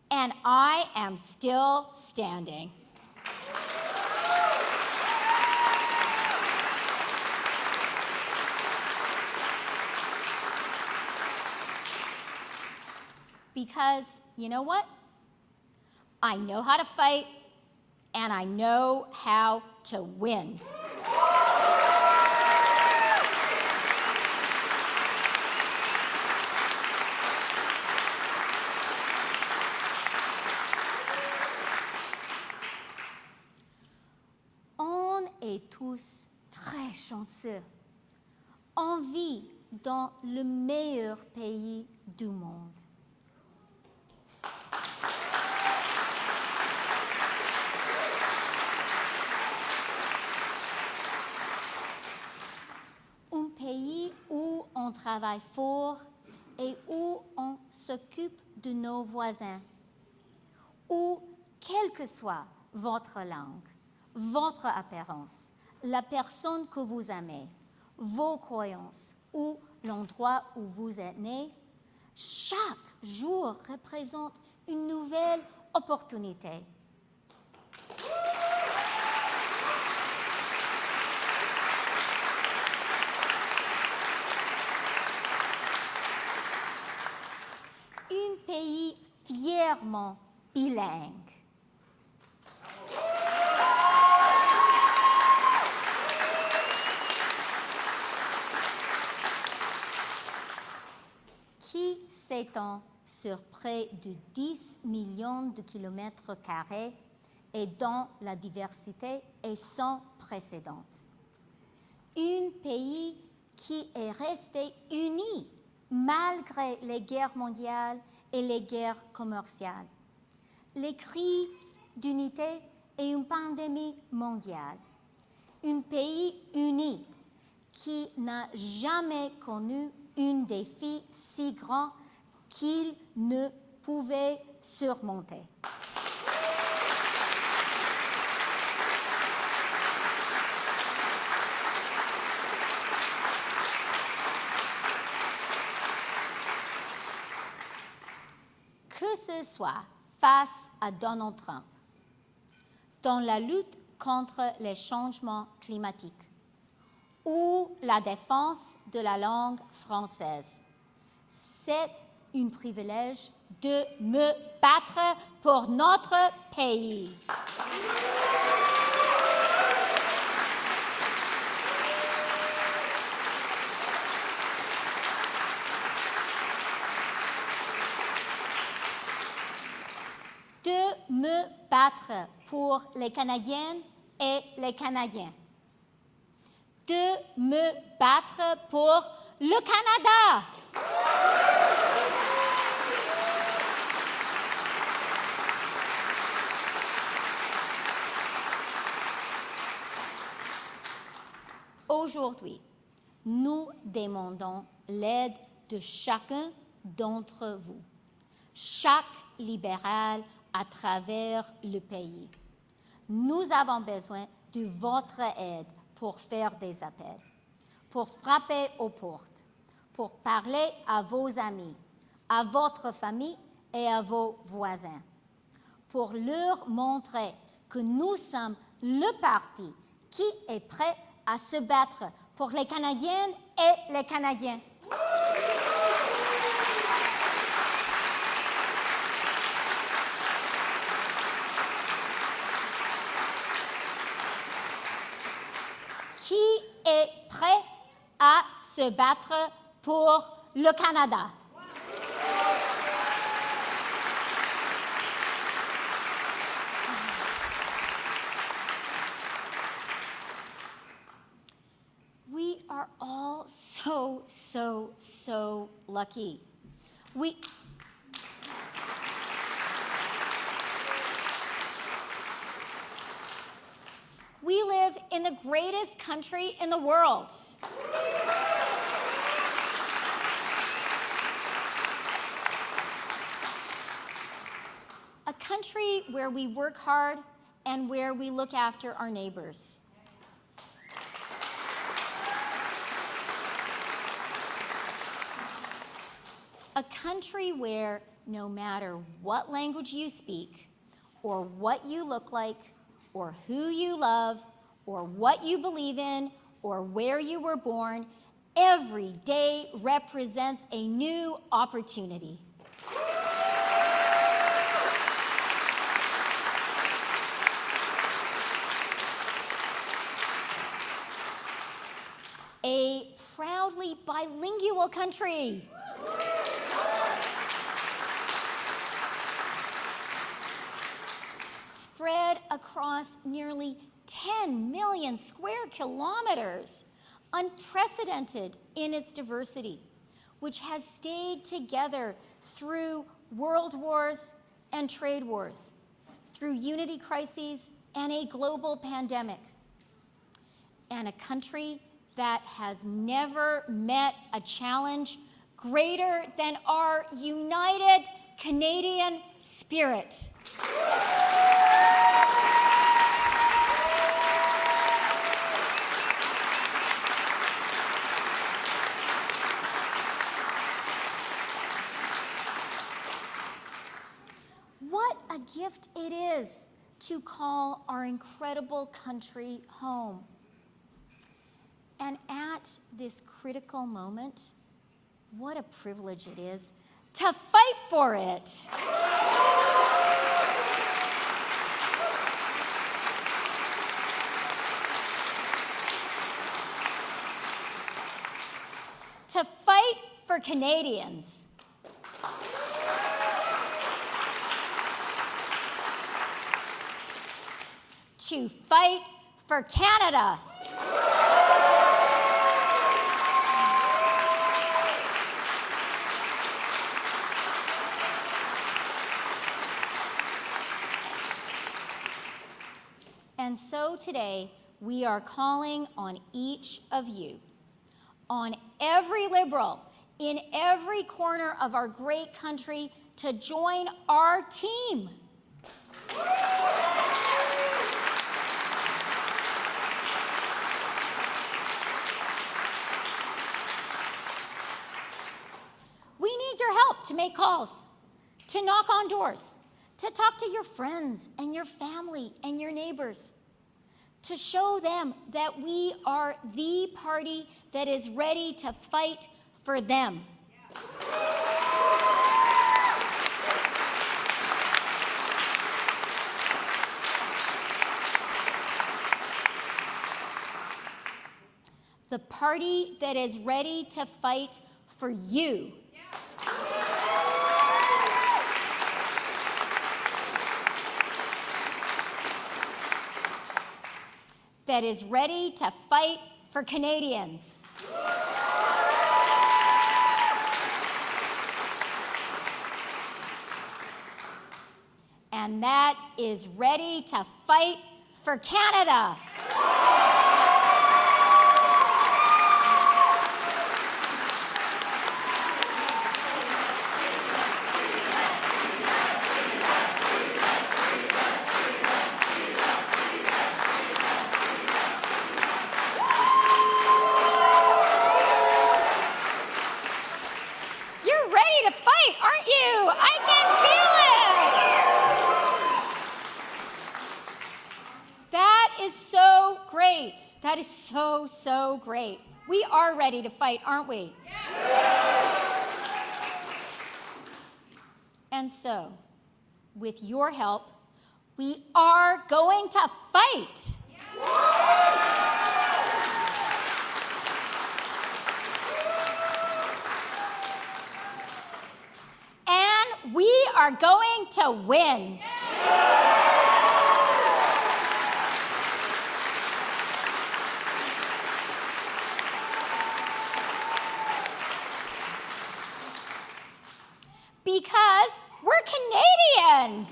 Speaker 6: And I am still standing. Because, you know what? I know how to fight, and I know how to win. On est tous très chanceux. On vit dans le meilleur pays du monde. Un pays où on travaille fort et où on s'occupe de nos voisins, où, quelle que soit votre langue, votre apparence, la personne que vous aimez, vos croyances ou l'endroit où vous êtes né, chaque jour représente une nouvelle opportunité. Un pays fièrement bilingue. Qui s'étend sur près de 10 millions de kilomètres carrés et dont la diversité est sans précédent. Un pays qui est resté uni malgré les guerres mondiales et les guerres commerciales, les crises d'unité et une pandémie mondiale. Un pays uni qui n'a jamais connu un défi si grand qu'il ne pouvait surmonter. Que ce soit face à Donald Trump, dans la lutte contre les changements climatiques, ou la défense de la langue française, c'est un privilège de me battre pour notre pays. De me battre pour les Canadiennes et les Canadiens. De me battre pour le Canada. Aujourd'hui, nous demandons l'aide de chacun d'entre vous, chaque libéral à travers le pays. Nous avons besoin de votre aide pour faire des appels, pour frapper aux portes, pour parler à vos amis, à votre famille et à vos voisins, pour leur montrer que nous sommes le parti qui est prêt à se battre pour les Canadiennes et les Canadiens. Qui est prêt à se battre pour le Canada? We are all so lucky. We live in the greatest country in the world. A country where we work hard and where we look after our neighbors. A country where no matter what language you speak, or what you look like, or who you love, or what you believe in, or where you were born, every day represents a new opportunity. A proudly bilingual country. Spread across nearly 10 million square kilometers, unprecedented in its diversity, which has stayed together through world wars and trade wars, through unity crises and a global pandemic, and a country that has never met a challenge greater than our united Canadian spirit. What a gift it is to call our incredible country home. And at this critical moment, what a privilege it is to fight for it. To fight for Canadians. To fight for Canada. And so today, we are calling on each of you, on every Liberal, in every corner of our great country, to join our team. We need your help to make calls, to knock on doors, to talk to your friends and your family and your neighbors, to show them that we are the party that is ready to fight for them. The party that is ready to fight for you. That is ready to fight for Canadians. And that is ready to fight for Canada. Aren't you? I can feel it. That is so great. That is so, so great. We are ready to fight, aren't we? And so, with your help, we are going to fight. And we are going to win. Because we're Canadian.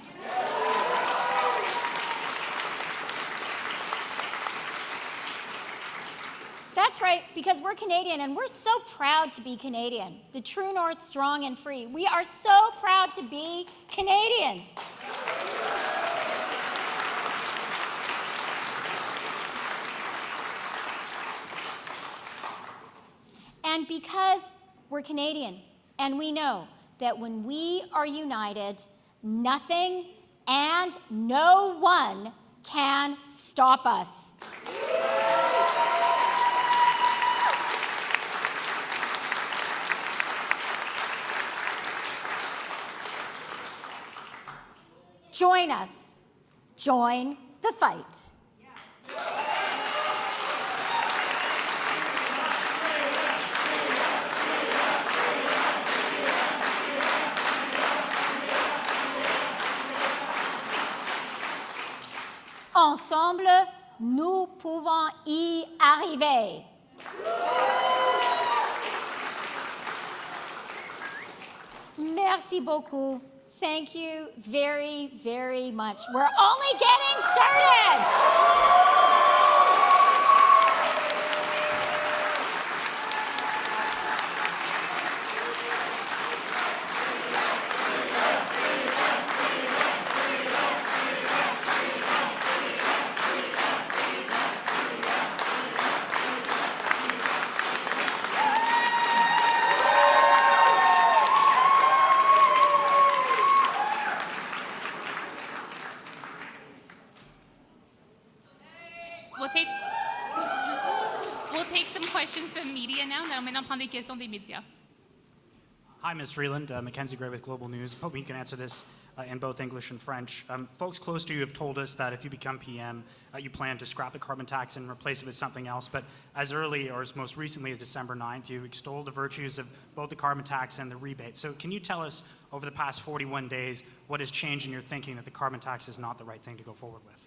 Speaker 6: That's right, because we're Canadian, and we're so proud to be Canadian. The true north, strong and free. We are so proud to be Canadian. And because we're Canadian, and we know that when we are united, nothing and no one can stop us. Join us. Join the fight. Ensemble, nous pouvons y arriver. Merci beaucoup. Thank you very, very much. We're only getting started.
Speaker 7: We'll take some questions from media now. Nous allons maintenant prendre des questions des médias.
Speaker 8: Hi, Ms. Freeland. Mackenzie Gray with Global News. Hoping you can answer this in both English and French. Folks close to you have told us that if you become PM, you plan to scrap the carbon tax and replace it with something else. But as early or as most recently as December 9th, you extolled the virtues of both the carbon tax and the rebate. So can you tell us over the past 41 days what has changed in your thinking that the carbon tax is not the right thing to go forward with?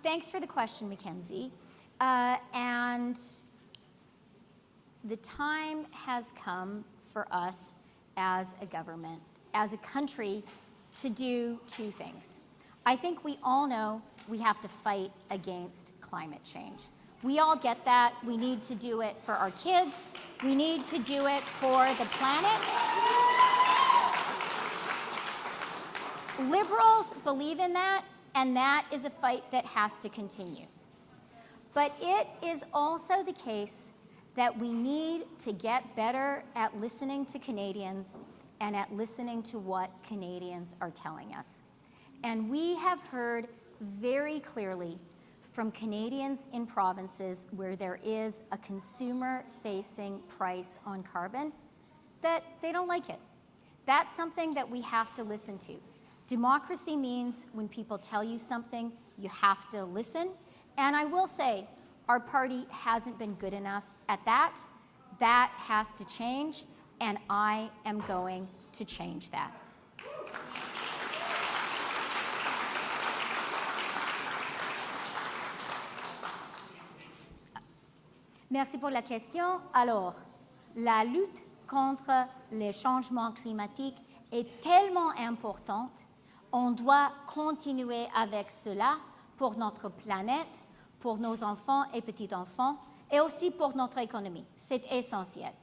Speaker 6: Thanks for the question, Mackenzie. And the time has come for us as a government, as a country, to do two things. I think we all know we have to fight against climate change. We all get that. We need to do it for our kids. We need to do it for the planet. Liberals believe in that, and that is a fight that has to continue. But it is also the case that we need to get better at listening to Canadians and at listening to what Canadians are telling us. And we have heard very clearly from Canadians in provinces where there is a consumer-facing price on carbon that they don't like it. That's something that we have to listen to. Democracy means when people tell you something, you have to listen. And I will say, our party hasn't been good enough at that. That has to change, and I am going to change that. Merci pour la question. Alors, la lutte contre les changements climatiques est tellement importante. On doit continuer avec cela pour notre planète, pour nos enfants et petits-enfants, et aussi pour notre économie. C'est essentiel.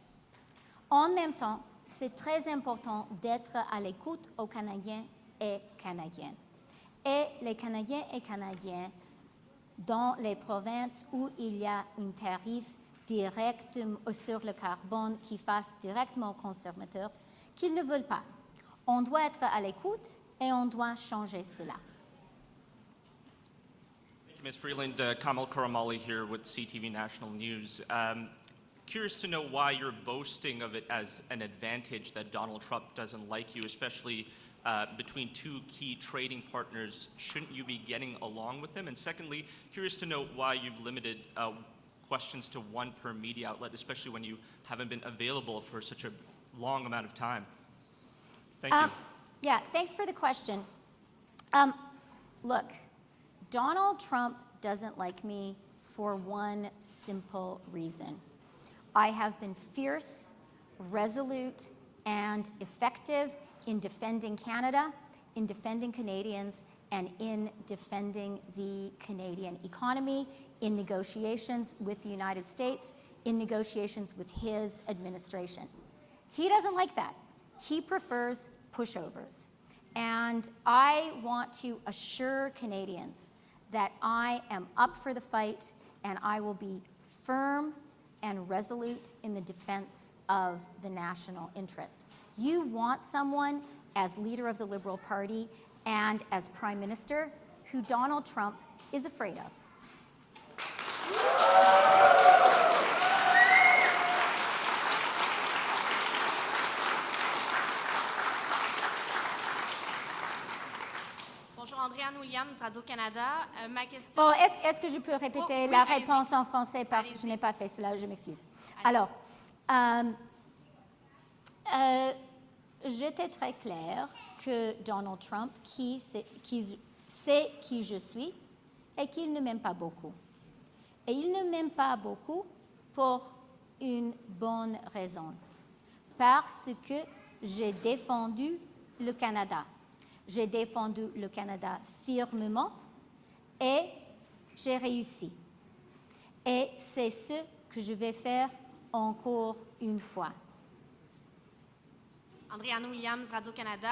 Speaker 6: En même temps, c'est très important d'être à l'écoute aux Canadiens et Canadiennes. Et les Canadiens et Canadiennes, dans les provinces où il y a un tarif direct sur le carbone qui fasse directement aux consommateurs, qu'ils ne veulent pas. On doit être à l'écoute et on doit changer cela.
Speaker 9: Ms. Freeland, Kamal Karamali here with CTV National News. Curious to know why you're boasting of it as an advantage that Donald Trump doesn't like you, especially between two key trading partners. Shouldn't you be getting along with them? And secondly, curious to know why you've limited questions to one per media outlet, especially when you haven't been available for such a long amount of time. Thank you.
Speaker 6: Yeah, thanks for the question. Look, Donald Trump doesn't like me for one simple reason. I have been fierce, resolute, and effective in defending Canada, in defending Canadians, and in defending the Canadian economy, in negotiations with the United States, in negotiations with his administration. He doesn't like that. He prefers pushovers. And I want to assure Canadians that I am up for the fight and I will be firm and resolute in the defense of the national interest. You want someone as leader of the Liberal Party and as Prime Minister who Donald Trump is afraid of.
Speaker 10: Bonjour, Andréane Williams, Radio-Canada. Ma question...
Speaker 6: Bon, est-ce que je peux répéter la réponse en français parce que je n'ai pas fait cela, je m'excuse. Alors, j'étais très claire que Donald Trump, qui sait qui je suis et qu'il ne m'aime pas beaucoup. Et il ne m'aime pas beaucoup pour une bonne raison. Parce que j'ai défendu le Canada. J'ai défendu le Canada fermement et j'ai réussi. Et c'est ce que je vais faire encore une fois.
Speaker 10: Andréane Williams, Radio-Canada.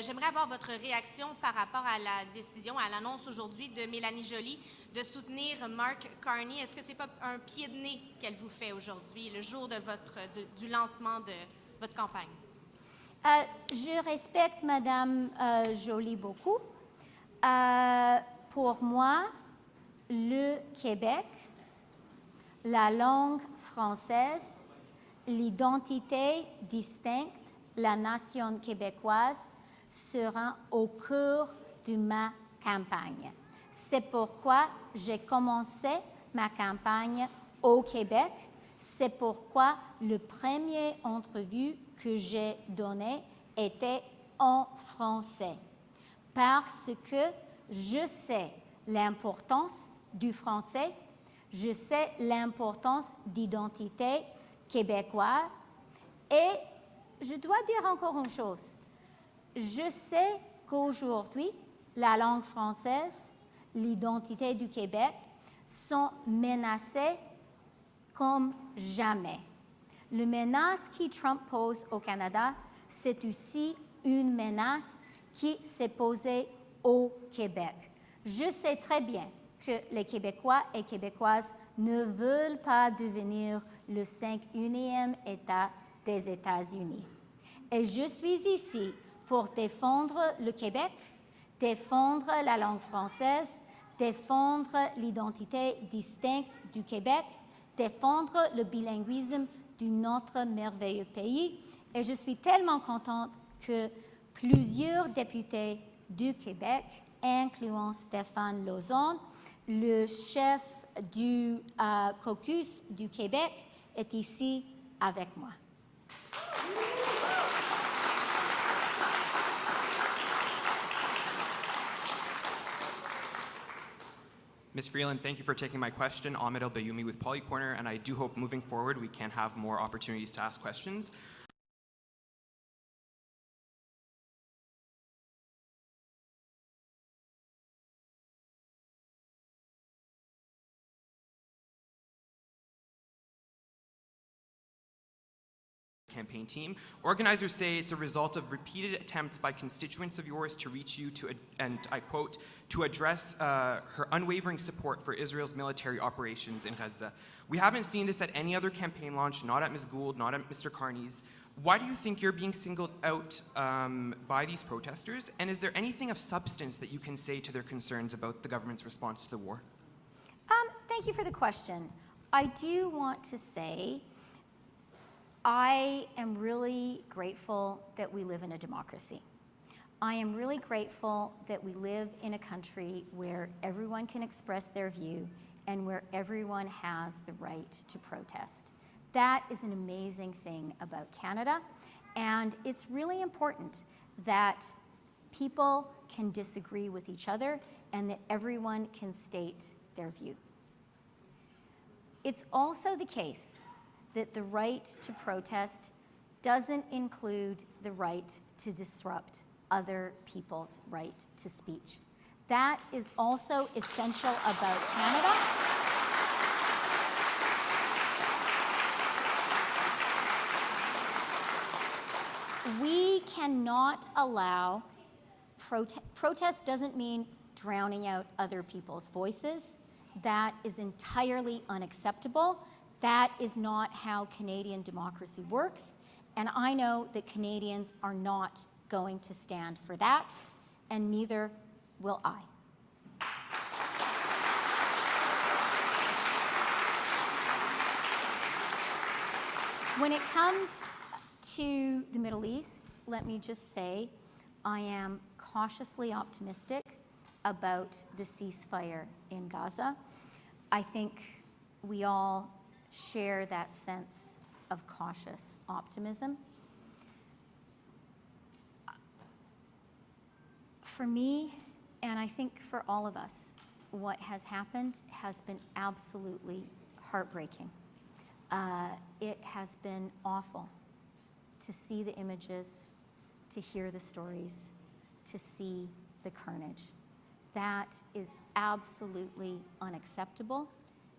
Speaker 10: J'aimerais avoir votre réaction par rapport à la décision, à l'annonce aujourd'hui de Mélanie Joly de soutenir Mark Carney. Est-ce que ce n'est pas un pied de nez qu'elle vous fait aujourd'hui, le jour de du lancement de votre campagne?
Speaker 6: Je respecte Madame Joly beaucoup. Pour moi, le Québec, la langue française, l'identité distincte, la nation québécoise sera au cœur de ma campagne. C'est pourquoi j'ai commencé ma campagne au Québec. C'est pourquoi le premier entrevue que j'ai donné était en français. Parce que je sais l'importance du français, je sais l'importance d'identité québécoise et je dois dire encore une chose. Je sais qu'aujourd'hui, la langue française, l'identité du Québec sont menacées comme jamais. La menace que Trump pose au Canada, c'est aussi une menace qui s'est posée au Québec. Je sais très bien que les Québécois et Québécoises ne veulent pas devenir le 51e État des États-Unis. Et je suis ici pour défendre le Québec, défendre la langue française, défendre l'identité distincte du Québec, défendre le bilinguisme de notre merveilleux pays. Et je suis tellement contente que plusieurs députés du Québec, incluant Stéphane Lauzon, le chef du caucus du Québec, est ici avec moi.
Speaker 11: Ms. Freeland, thank you for taking my question. Ahmed El-Bayoumi with Polycorner, and I do hope moving forward we can have more opportunities to ask questions. Campaign team. Organizers say it's a result of repeated attempts by constituents of yours to reach you to, and I quote, to address her unwavering support for Israel's military operations in Gaza. We haven't seen this at any other campaign launch, not at Ms. Gould, not at Mr. Carney's. Why do you think you're being singled out by these protesters? And is there anything of substance that you can say to their concerns about the government's response to the war?
Speaker 6: thank you for the question. I do want to say I am really grateful that we live in a democracy. I am really grateful that we live in a country where everyone can express their view and where everyone has the right to protest. That is an amazing thing about Canada, and it's really important that people can disagree with each other and that everyone can state their view. It's also the case that the right to protest doesn't include the right to disrupt other people's right to speech. That is also essential about Canada. We cannot allow protest doesn't mean drowning out other people's voices. That is entirely unacceptable. That is not how Canadian democracy works. And I know that Canadians are not going to stand for that, and neither will I. When it comes to the Middle East, let me just say I am cautiously optimistic about the ceasefire in Gaza. I think we all share that sense of cautious optimism. For me, and I think for all of us, what has happened has been absolutely heartbreaking. It has been awful to see the images, to hear the stories, to see the carnage. That is absolutely unacceptable.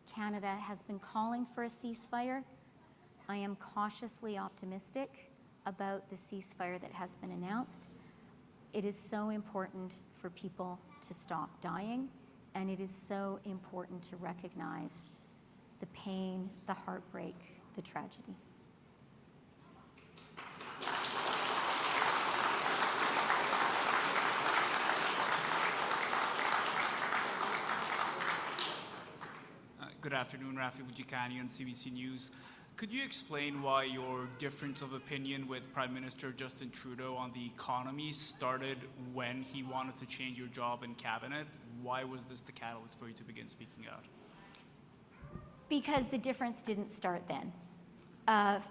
Speaker 6: Canada has been calling for a ceasefire. I am cautiously optimistic about the ceasefire that has been announced. It is so important for people to stop dying, and it is so important to recognize the pain, the heartbreak, the tragedy.
Speaker 12: Good afternoon, Rafi Wujikani on CBC News. Could you explain why your difference of opinion with Prime Minister Justin Trudeau on the economy started when he wanted to change your job in cabinet? Why was this the catalyst for you to begin speaking out?
Speaker 6: Because the difference didn't start then.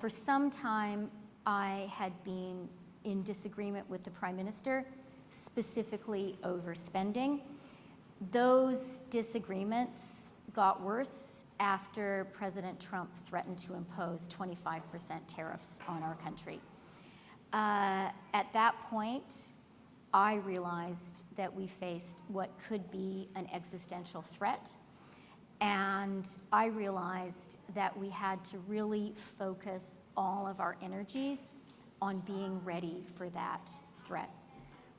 Speaker 6: For some time, I had been in disagreement with the Prime Minister, specifically over spending. Those disagreements got worse after President Trump threatened to impose 25% tariffs on our country. At that point, I realized that we faced what could be an existential threat, and I realized that we had to really focus all of our energies on being ready for that threat.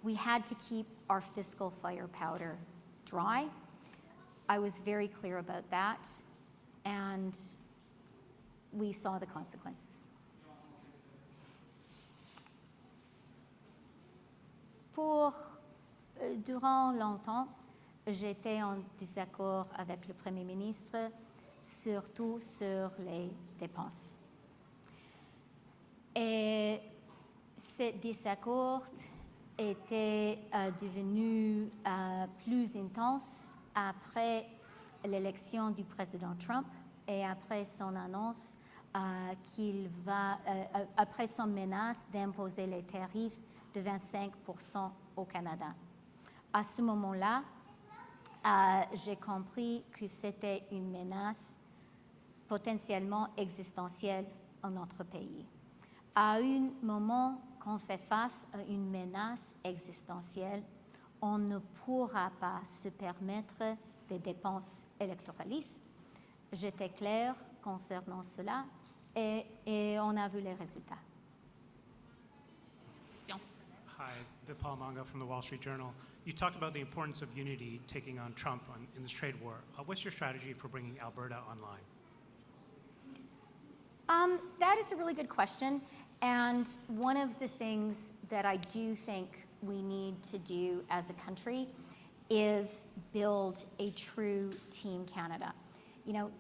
Speaker 6: We had to keep our fiscal firepower dry. I was very clear about that, and we saw the consequences. Durant longtemps, j'étais en désaccord avec le Premier ministre, surtout sur les dépenses. Et ce désaccord était devenu plus intense après l'élection du président Trump et après son annonce après son menace d'imposer les tarifs de 25% au Canada. À ce moment-là, j'ai compris que c'était une menace potentiellement existentielle en notre pays. À un moment qu'on fait face à une menace existentielle, on ne pourra pas se permettre des dépenses électoralistes. J'étais claire concernant cela et on a vu les résultats.
Speaker 13: Hi, Vipal Manga from the Wall Street Journal. You talked about the importance of unity taking on Trump in this trade war. What's your strategy for bringing Alberta online?
Speaker 6: That is a really good question. And one of the things that I do think we need to do as a country is build a true Team Canada. You know,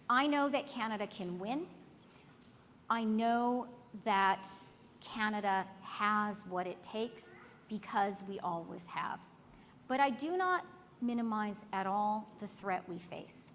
Speaker 6: I know that Canada can win. I know that Canada has what it takes because we always have. But I do not minimize at all the threat we face.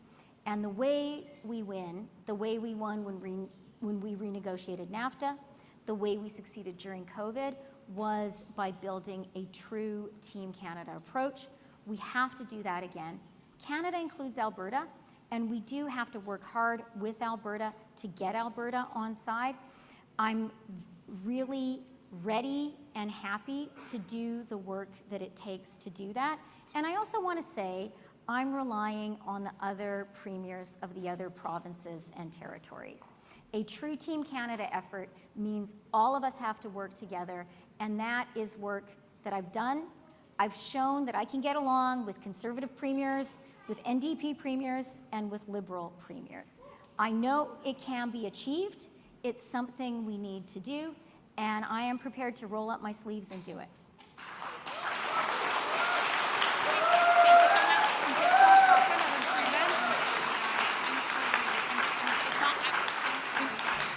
Speaker 6: And the way we win, the way we won when we renegotiated NAFTA, the way we succeeded during COVID, was by building a true Team Canada approach. We have to do that again. Canada includes Alberta, and we do have to work hard with Alberta to get Alberta on side. I'm really ready and happy to do the work that it takes to do that. And I also want to say, I'm relying on the other premiers of the other provinces and territories. A true Team Canada effort means all of us have to work together, and that is work that I've done. I've shown that I can get along with Conservative premiers, with NDP premiers, and with Liberal premiers. I know it can be achieved. It's something we need to do, and I am prepared to roll up my sleeves and do it.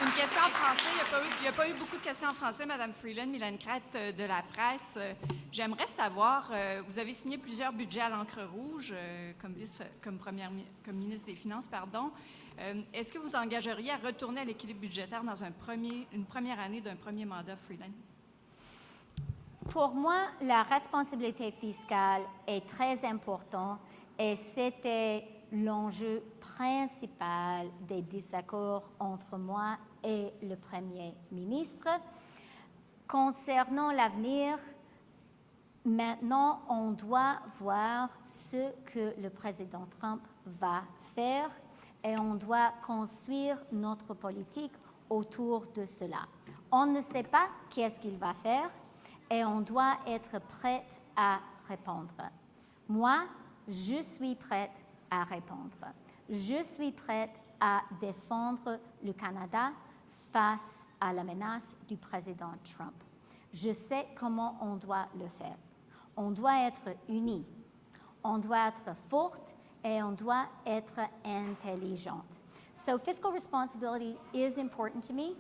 Speaker 14: Une question en français. Il n'y a pas eu beaucoup de questions en français, Madame Freeland. Mylène Crête de la presse. J'aimerais savoir, vous avez signé plusieurs budgets à l'encre rouge comme ministre des Finances, pardon. Est-ce que vous engageriez à retourner à l'équilibre budgétaire dans une première année d'un premier mandat Freeland?
Speaker 6: Pour moi, la responsabilité fiscale est très importante et c'était l'enjeu principal des désaccords entre moi et le Premier ministre. Concernant l'avenir, maintenant, on doit voir ce que le président Trump va faire et on doit construire notre politique autour de cela. On ne sait pas qu'est-ce qu'il va faire et on doit être prête à répondre. Moi, je suis prête à répondre. Je suis prête à défendre le Canada face à la menace du président Trump. Je sais comment on doit le faire. On doit être unis, on doit être forte et on doit être intelligente. So fiscal responsibility is important to me.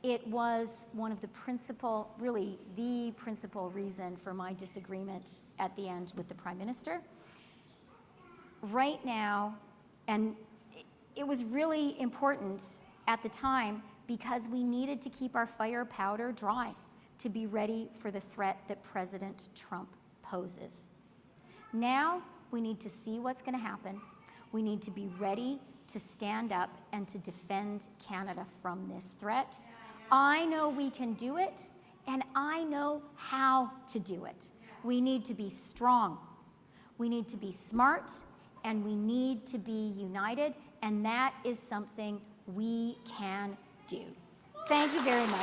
Speaker 6: It was one of the principal, really the principal reason for my disagreement at the end with the Prime Minister. Right now, and it was really important at the time because we needed to keep our firepower dry to be ready for the threat that President Trump poses. Now, we need to see what's going to happen. We need to be ready to stand up and to defend Canada from this threat. I know we can do it, and I know how to do it. We need to be strong. We need to be smart, and we need to be united, and that is something we can do. Thank you very much.